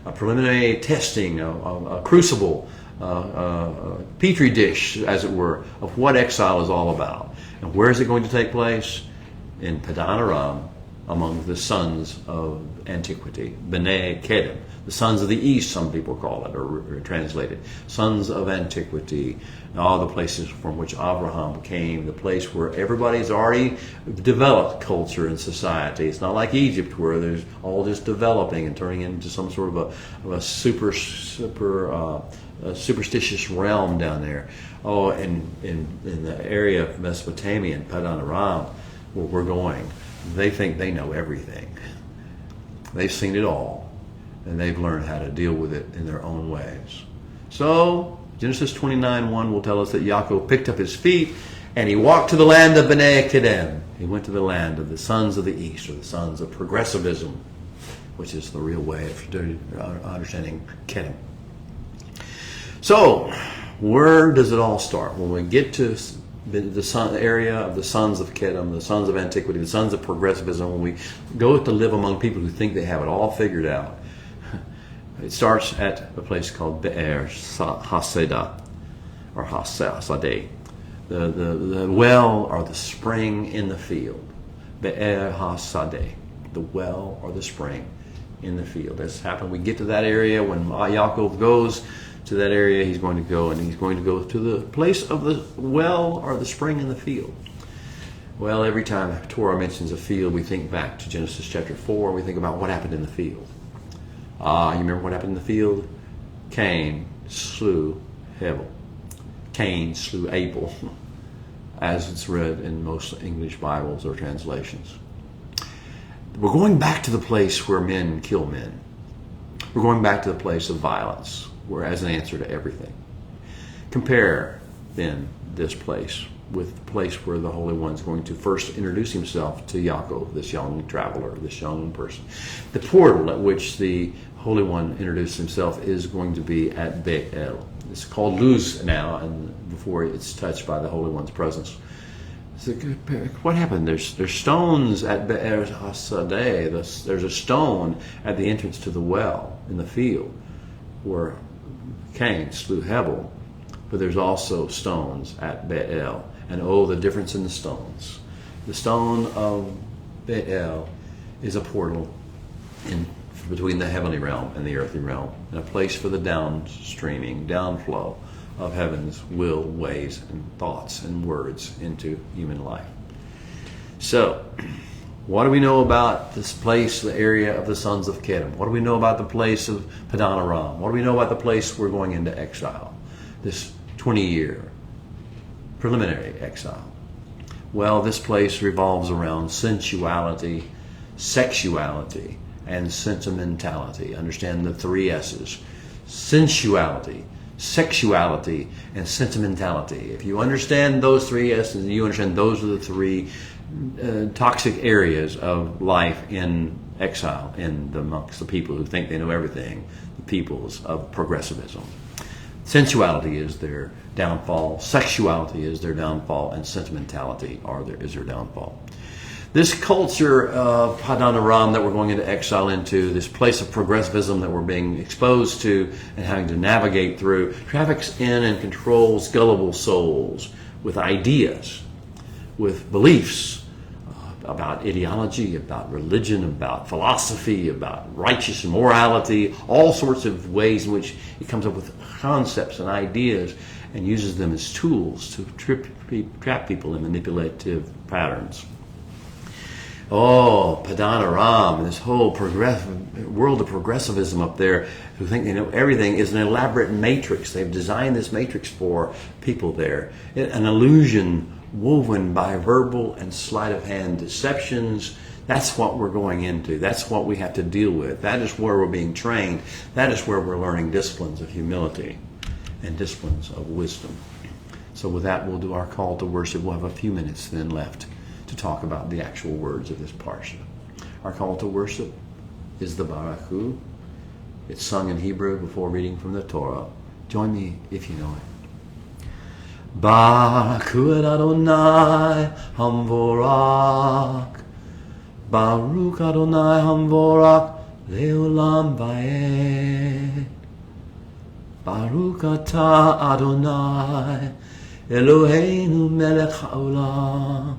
a preliminary testing, a crucible, a petri dish, as it were, of what exile is all about. And where is it going to take place? In Padan Aram, among the sons of antiquity. B'nai Kedem, the sons of the east, some people call it, or translate it. Sons of antiquity, all the places from which Abraham came, the place where everybody's already developed culture and society. It's not like Egypt where there's all just developing and turning into some sort of a superstitious realm down there. Oh, and in the area of Mesopotamia and Padan Aram, where we're going, they think they know everything. They've seen it all, and they've learned how to deal with it in their own ways. So, Genesis 29:1 will tell us that Yaakov picked up his feet, and he walked to the land of B'nai Kedem. He went to the land of the sons of the east, or the sons of progressivism, which is the real way of understanding Kedem. So, where does it all start? When we get to the area of the sons of Kedem, the sons of antiquity, the sons of progressivism, when we go to live among people who think they have it all figured out, it starts at a place called Be'er Hasedah, or Hasadeh, the well or the spring in the field. Be'er Hasadeh, the well or the spring in the field. That's happened. We get to that area. When Yaakov goes to that area, he's going to go to the place of the well or the spring in the field. Well, every time Torah mentions a field, we think back to Genesis chapter 4, and we think about what happened in the field. You remember what happened in the field? Cain slew Abel. Cain slew Abel, as it's read in most English Bibles or translations. We're going back to the place where men kill men. We're going back to the place of violence, where as an answer to everything. Compare, then, this place with the place where the Holy One's going to first introduce himself to Yaakov, this young traveler, this young person. The portal at which the Holy One introduced himself is going to be at Be'el. It's called Luz now, and before it's touched by the Holy One's presence. So what happened? There's stones at Be'er Hasadeh. There's a stone at the entrance to the well in the field where Cain slew Abel, but there's also stones at Be'el. And oh, the difference in the stones. The stone of Be'el is a portal between the heavenly realm and the earthly realm, and a place for the downflow of heaven's will, ways, and thoughts and words into human life. So, what do we know about this place, the area of the sons of Kedem? What do we know about the place of Padan Aram? What do we know about the place we're going into exile? This 20-year preliminary exile. Well, this place revolves around sensuality, sexuality, and sentimentality. Understand the 3 S's. Sensuality, sexuality, and sentimentality. If you understand those 3 S's, you understand those are the 3 toxic areas of life in exile amongst the people who think they know everything, the peoples of progressivism. Sensuality is their downfall, sexuality is their downfall, and sentimentality is their downfall. This culture of Padan Aram that we're going into exile into, this place of progressivism that we're being exposed to and having to navigate through, traffics in and controls gullible souls with ideas, with beliefs about ideology, about religion, about philosophy, about righteous morality, all sorts of ways in which it comes up with concepts and ideas and uses them as tools to trap people in manipulative patterns. Oh, Padan Aram, this whole world of progressivism up there, who think they know everything, is an elaborate matrix. They've designed this matrix for people there. An illusion woven by verbal and sleight of hand deceptions. That's what we're going into. That's what we have to deal with. That is where we're being trained. That is where we're learning disciplines of humility and disciplines of wisdom. So with that, we'll do our call to worship. We'll have a few minutes then left to talk about the actual words of this parsha. Our call to worship is the Barachu. It's sung in Hebrew before reading from the Torah. Join me if you know it. Baruch et Adonai Hamvorak, Baruch Adonai Hamvorak Leolam Vaed. Baruch atah Adonai Eloheinu melech haolam,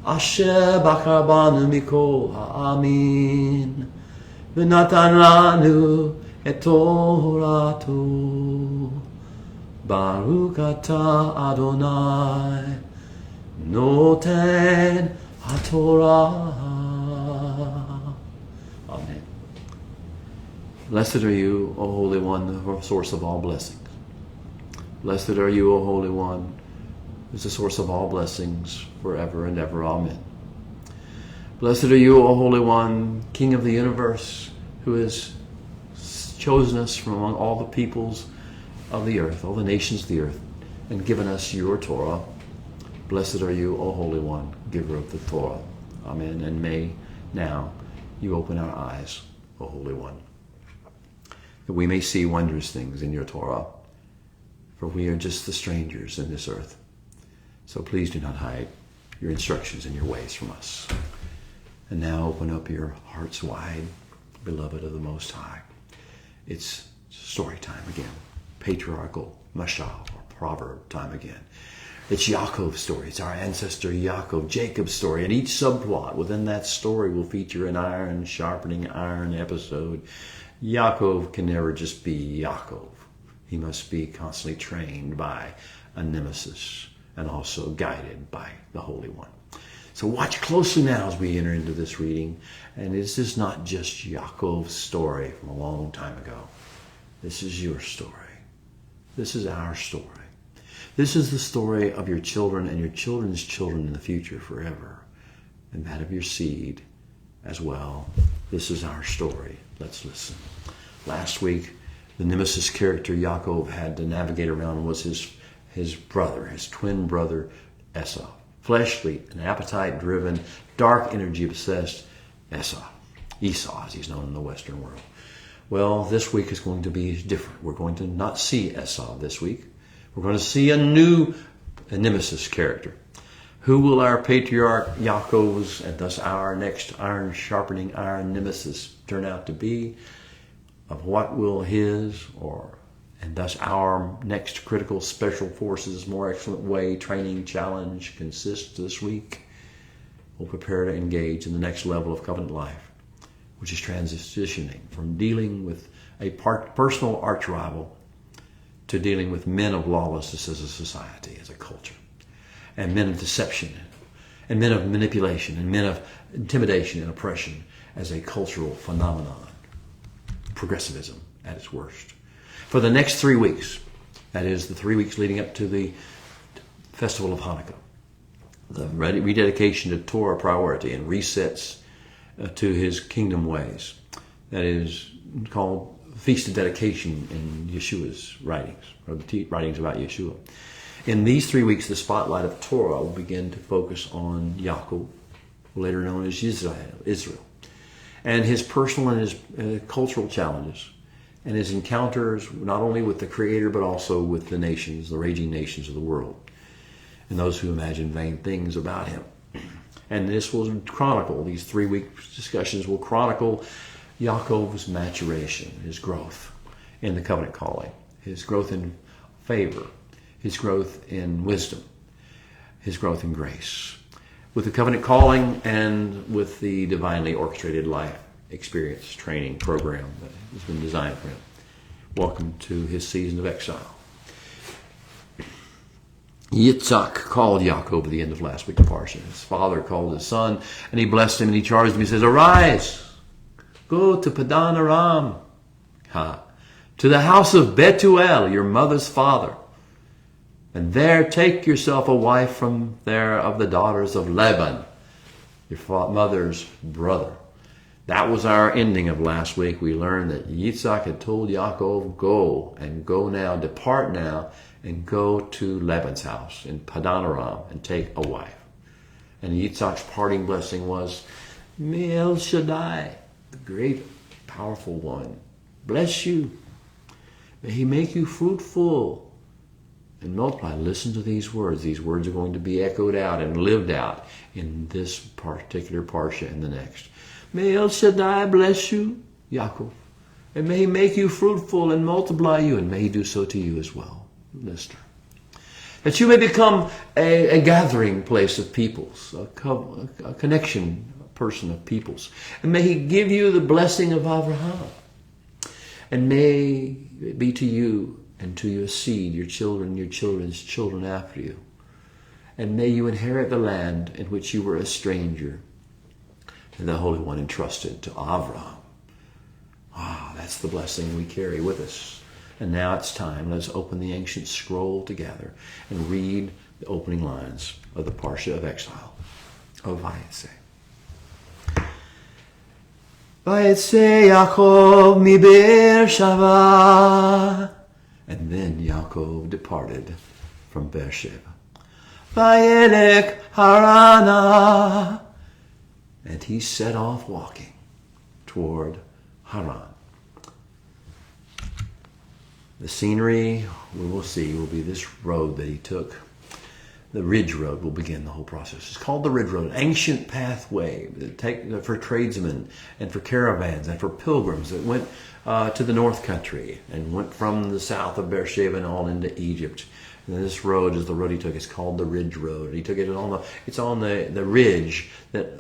Asher bachar banu mikol ha'amin v'natan lanu et Torato. Baruch atah Adonai noten haTorah. Amen. Blessed are you, O Holy One, the source of all blessings. Blessed are you, O Holy One, who is the source of all blessings forever and ever. Amen. Blessed are you, O Holy One, King of the universe, who has chosen us from among all the peoples of the earth, all the nations of the earth, and given us your Torah. Blessed are you, O Holy One, giver of the Torah. Amen. And may now you open our eyes, O Holy One, that we may see wondrous things in your Torah, for we are just the strangers in this earth. So please do not hide your instructions and your ways from us. And now open up your hearts wide, beloved of the Most High. It's story time again. Patriarchal, mashal, or proverb time again. It's Yaakov's story. It's our ancestor Yaakov, Jacob's story. And each subplot within that story will feature an iron sharpening iron episode. Yaakov can never just be Yaakov. He must be constantly trained by a nemesis and also guided by the Holy One. So watch closely now as we enter into this reading. And this is not just Yaakov's story from a long time ago. This is your story. This is our story. This is the story of your children and your children's children in the future forever, and that of your seed as well. This is our story. Let's listen. Last week, the nemesis character Yaakov had to navigate around was his brother, his twin brother Esau. Fleshly and appetite-driven, dark energy-obsessed Esau, as he's known in the Western world. Well, this week is going to be different. We're going to not see Esau this week. We're going to see a new nemesis character. Who will our patriarch Yaakov's and thus our next iron sharpening iron nemesis turn out to be? Of what will his and thus our next critical special forces more excellent way training challenge consist this week? We'll prepare to engage in the next level of covenant life, which is transitioning from dealing with a personal arch rival to dealing with men of lawlessness as a society, as a culture, and men of deception, and men of manipulation, and men of intimidation and oppression as a cultural phenomenon. Progressivism at its worst. For the next 3 weeks, that is the 3 weeks leading up to the festival of Hanukkah, the rededication to Torah priority and resets to his kingdom ways. That is called Feast of Dedication in Yeshua's writings, or the writings about Yeshua. In these 3 weeks, the spotlight of Torah will begin to focus on Yaakov, later known as Israel, and his personal and his cultural challenges, and his encounters not only with the Creator, but also with the nations, the raging nations of the world, and those who imagine vain things about him. And this will chronicle, these 3 week discussions will chronicle Yaakov's maturation, his growth in the covenant calling, his growth in favor, his growth in wisdom, his growth in grace, with the covenant calling and with the divinely orchestrated life experience training program that has been designed for him. Welcome to his season of exile. Yitzhak called Yaakov at the end of last week's parsha. His father called his son, and he blessed him, and he charged him. He says, "Arise, go to Padan Aram, to the house of Betuel, your mother's father, and there take yourself a wife from there of the daughters of Laban, your mother's brother." That was our ending of last week. We learned that Yitzhak had told Yaakov, go now, depart now, and go to Laban's house in Padan Aram and take a wife. And Yitzhak's parting blessing was, "May El Shaddai, the great, powerful one, bless you. May he make you fruitful and multiply." Listen to these words. These words are going to be echoed out and lived out in this particular parsha and the next. May El Shaddai bless you, Yaakov, and may he make you fruitful and multiply you, and may he do so to you as well, listener. That you may become a gathering place of peoples, a connection person of peoples. And may he give you the blessing of Abraham. And may it be to you and to your seed, your children, your children's children after you. And may you inherit the land in which you were a stranger, and the Holy One entrusted to Abraham. That's the blessing we carry with us. And now it's time. Let's open the ancient scroll together and read the opening lines of the Parsha of Exile of Vayetze. Vayetze Yaakov mi Beersheva. And then Yaakov departed from Beersheba. Vayelech Harana. And he set off walking toward Haran. The scenery we will see will be this road that he took. The Ridge Road will begin the whole process. It's called the Ridge Road, an ancient pathway for tradesmen and for caravans and for pilgrims that went to the North Country and went from the south of Beersheba and on into Egypt. And this road is the road he took. It's called the Ridge Road. He took it it's on the ridge,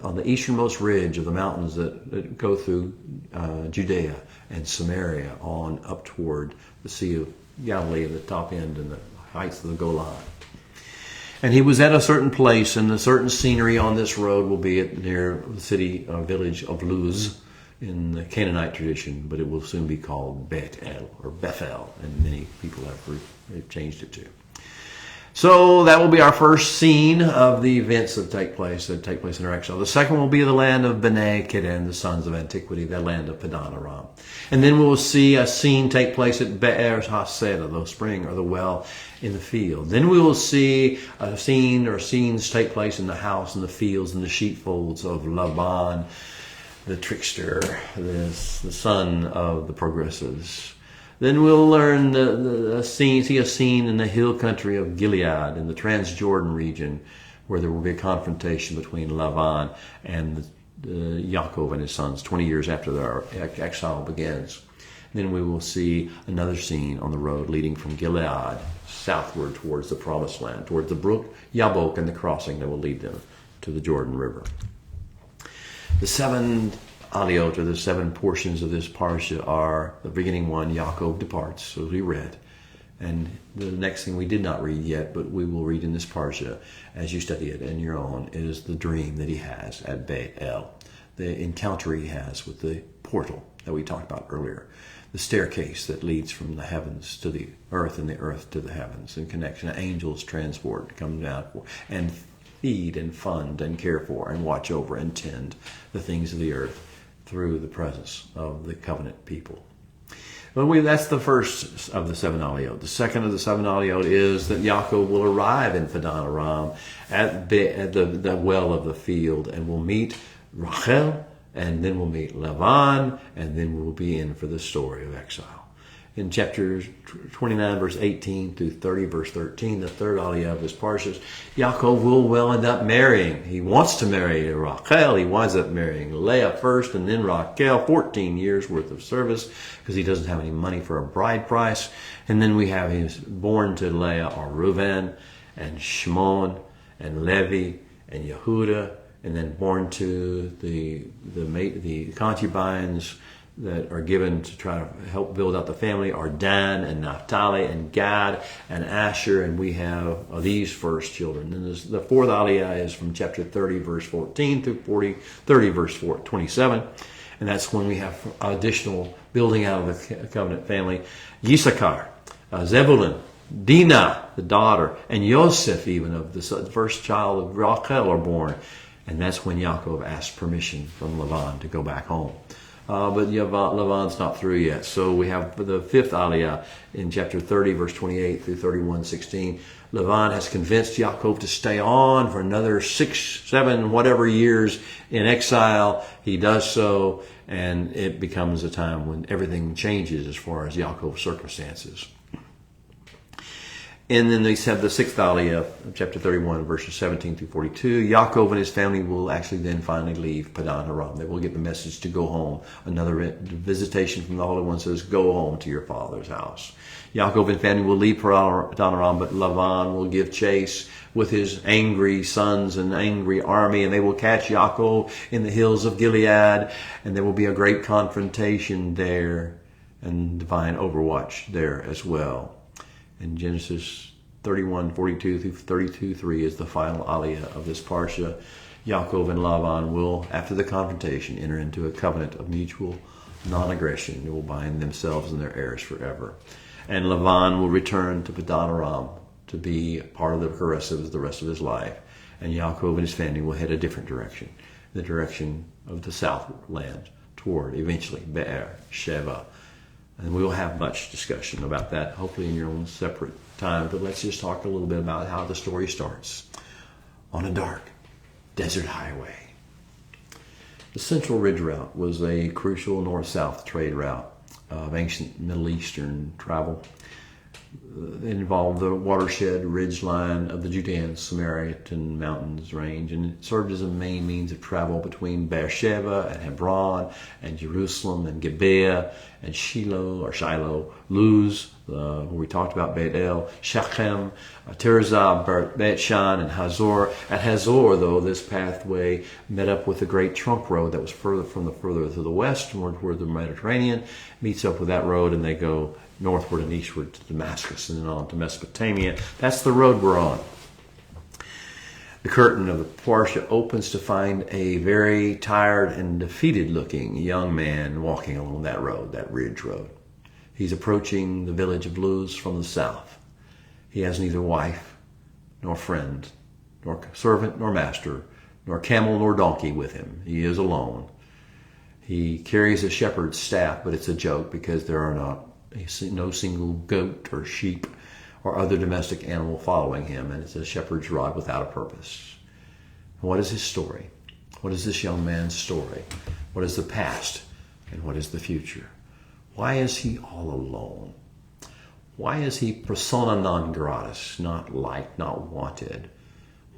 on the easternmost ridge of the mountains that go through Judea and Samaria on up toward the Sea of Galilee at the top end and the heights of the Golan. And he was at a certain place, and a certain scenery on this road will be near the city or village of Luz in the Canaanite tradition, but it will soon be called Bet-El or Bethel, and many people have changed it to. So that will be our first scene of the events that take place in our exile. The second will be the land of Bnei Kedan, the sons of antiquity, the land of Padan Aram. And then we will see a scene take place at Be'er Haseda, the spring or the well in the field. Then we will see a scene or scenes take place in the house and the fields and the sheepfolds of Laban, the trickster, the son of the progressives. Then we'll learn see a scene in the hill country of Gilead in the Transjordan region, where there will be a confrontation between Laban and Yaakov and his sons 20 years after their exile begins. Then we will see another scene on the road leading from Gilead southward towards the Promised Land, towards the brook Yabok and the crossing that will lead them to the Jordan River. The seven Aliyot, or the seven portions of this parsha, are the beginning one, Yaakov departs, as we read. And the next thing we did not read yet, but we will read in this parsha as you study it in your own, is the dream that he has at Bet-El, the encounter he has with the portal that we talked about earlier, the staircase that leads from the heavens to the earth and the earth to the heavens in connection. Angels transport come down and feed and fund and care for and watch over and tend the things of the earth through the presence of the covenant people. Well, that's the first of the seven aliyot. The second of the seven aliyot is that Yaakov will arrive in Padan Aram at the well of the field, and will meet Rachel, and then we'll meet Laban, and then we'll be in for the story of exile. In chapter 29, verse 18 through 30, verse 13, the third aliyah of his parshas, Yaakov will end up marrying. He wants to marry Rachel. He winds up marrying Leah first and then Rachel, 14 years worth of service, because he doesn't have any money for a bride price. And then we have he's born to Leah are Reuven and Shimon and Levi and Yehuda, and then born to the concubines that are given to try to help build out the family are Dan and Naphtali and Gad and Asher, and we have these first children. And the fourth aliyah is from chapter 30, verse 14 through 30, verse 27, and that's when we have additional building out of the covenant family. Yisachar, Zebulun, Dinah, the daughter, and Yosef, even of the first child of Rachel, are born, and that's when Yaakov asks permission from Laban to go back home. But Laban's not through yet. So we have the fifth aliyah in chapter 30, verse 28 through 31:16. Laban has convinced Yaakov to stay on for another 6, 7, whatever years in exile. He does so, and it becomes a time when everything changes as far as Yaakov's circumstances. And then they have the sixth aliyah of chapter 31, verses 17 through 42. Yaakov and his family will actually then finally leave Padan Aram. They will get the message to go home. Another visitation from the Holy One says, go home to your father's house. Yaakov and family will leave Padan Aram, but Lavan will give chase with his angry sons and angry army, and they will catch Yaakov in the hills of Gilead, and there will be a great confrontation there and divine overwatch there as well. And Genesis 31:42 through 32:3 is the final aliyah of this parsha. Yaakov and Lavan will, after the confrontation, enter into a covenant of mutual non-aggression. They will bind themselves and their heirs forever. And Lavan will return to Padan Aram to be part of the Progressives the rest of his life. And Yaakov and his family will head a different direction, the direction of the southland, toward eventually Be'er Sheva. And we will have much discussion about that, hopefully in your own separate time. But let's just talk a little bit about how the story starts on a dark desert highway. The Central Ridge Route was a crucial north-south trade route of ancient Middle Eastern travel. It involved the watershed ridge line of the Judean Samaritan Mountains range, and it served as a main means of travel between Beersheba and Hebron and Jerusalem and Gibeah and Shiloh, Luz, where we talked about Beit El, Shechem, Tirzah, Beit Shan, and Hazor. At Hazor, though, this pathway met up with the great trunk road that was further to the west, toward the Mediterranean, meets up with that road, and they go northward and eastward to Damascus and then on to Mesopotamia. That's the road we're on. The curtain of the parsha opens to find a very tired and defeated-looking young man walking along that road, that ridge road. He's approaching the village of Luz from the south. He has neither wife, nor friend, nor servant, nor master, nor camel, nor donkey with him. He is alone. He carries a shepherd's staff, but it's a joke because there are no single goat or sheep or other domestic animal following him, and it's a shepherd's rod without a purpose. What is his story? What is this young man's story? What is the past and what is the future? Why is he all alone? Why is he persona non gratis, not liked, not wanted?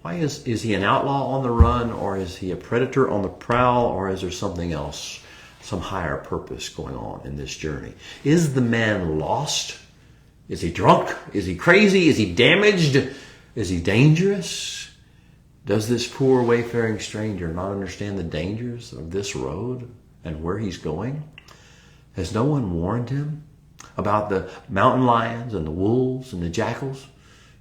Why is he an outlaw on the run, or is he a predator on the prowl, or is there something else, some higher purpose going on in this journey? Is the man lost? Is he drunk? Is he crazy? Is he damaged? Is he dangerous? Does this poor wayfaring stranger not understand the dangers of this road and where he's going? Has no one warned him about the mountain lions and the wolves and the jackals,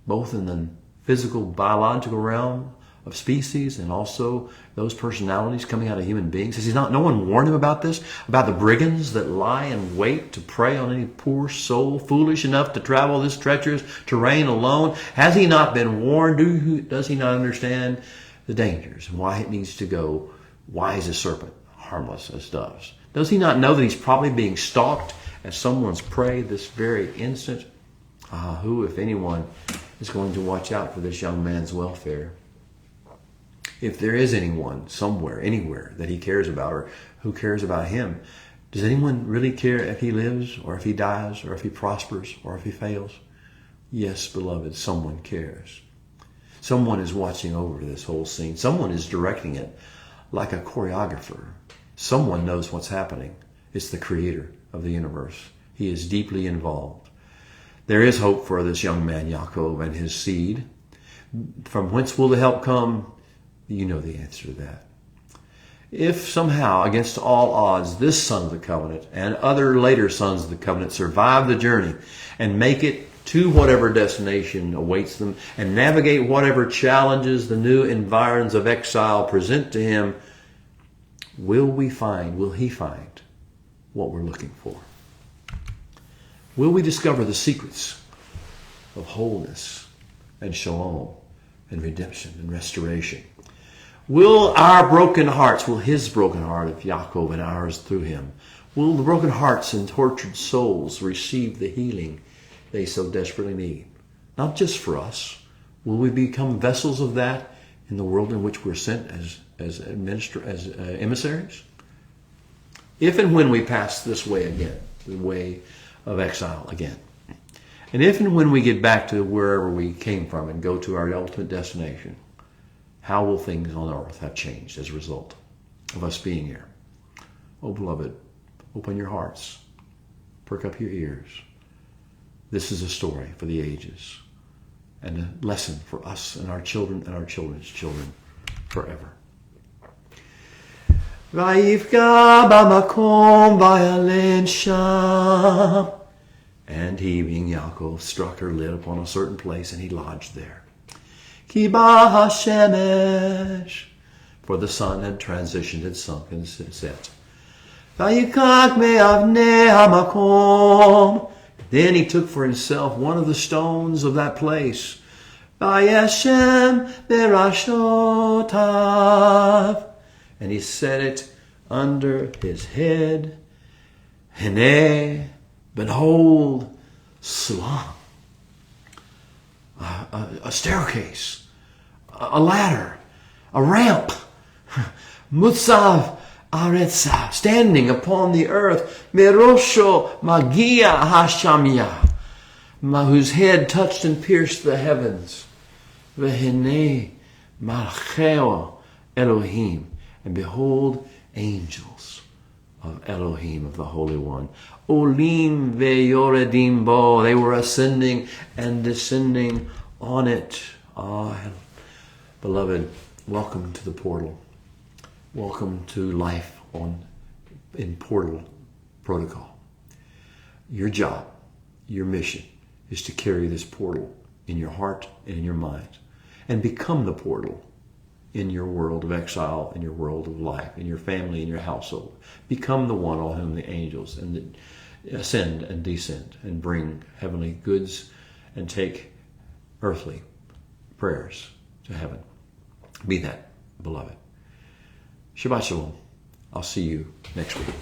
both in the physical, biological realm of species and also those personalities coming out of human beings? Has no one warned him about this? About the brigands that lie in wait to prey on any poor soul foolish enough to travel this treacherous terrain alone? Has he not been warned? Does he not understand the dangers and why it needs to go wise as serpent, harmless as doves? Does he not know that he's probably being stalked as someone's prey this very instant? Who, if anyone, is going to watch out for this young man's welfare? If there is anyone, somewhere, anywhere that he cares about, or who cares about him, does anyone really care if he lives, or if he dies, or if he prospers, or if he fails? Yes, beloved, someone cares. Someone is watching over this whole scene. Someone is directing it like a choreographer. Someone knows what's happening. It's the creator of the universe. He is deeply involved. There is hope for this young man, Yaakov, and his seed. From whence will the help come? You know the answer to that. If somehow, against all odds, this son of the covenant and other later sons of the covenant survive the journey and make it to whatever destination awaits them and navigate whatever challenges the new environs of exile present to him, will he find what we're looking for? Will we discover the secrets of wholeness and shalom and redemption and restoration? Will his broken heart of Yaakov and ours through him, will the broken hearts and tortured souls receive the healing they so desperately need? Not just for us. Will we become vessels of that in the world in which we're sent as emissaries? If and when we pass this way again, the way of exile again, And if and when we get back to wherever we came from and go to our ultimate destination, how will things on earth have changed as a result of us being here? Oh, beloved, open your hearts. Perk up your ears. This is a story for the ages and a lesson for us and our children and our children's children forever. Vayifka b'makom vayalen sham. And he, being Yaakov, struck her lid upon a certain place, and he lodged there. Ki ba hashemesh, for the sun had transitioned, had sunk and set. Vayikach me'avnei hamakom. Then he took for himself one of the stones of that place. Vayeshem berashotav. And he set it under his head. Hene, behold, Salam. A staircase, a ladder, a ramp. Mutzav aretza, standing upon the earth. Merosho magia hashamia, whose head touched and pierced the heavens. Vehene malcheo Elohim. And behold, angels of Elohim, of the Holy One. Olim veyoredim bo. They were ascending and descending on it. Beloved, welcome to the portal. Welcome to life in portal protocol. Your job, your mission is to carry this portal in your heart and in your mind and become the portal in your world of exile, in your world of life, in your family, in your household. Become the one on whom the angels ascend and descend and bring heavenly goods and take earthly prayers to heaven. Be that, beloved. Shabbat Shalom. I'll see you next week.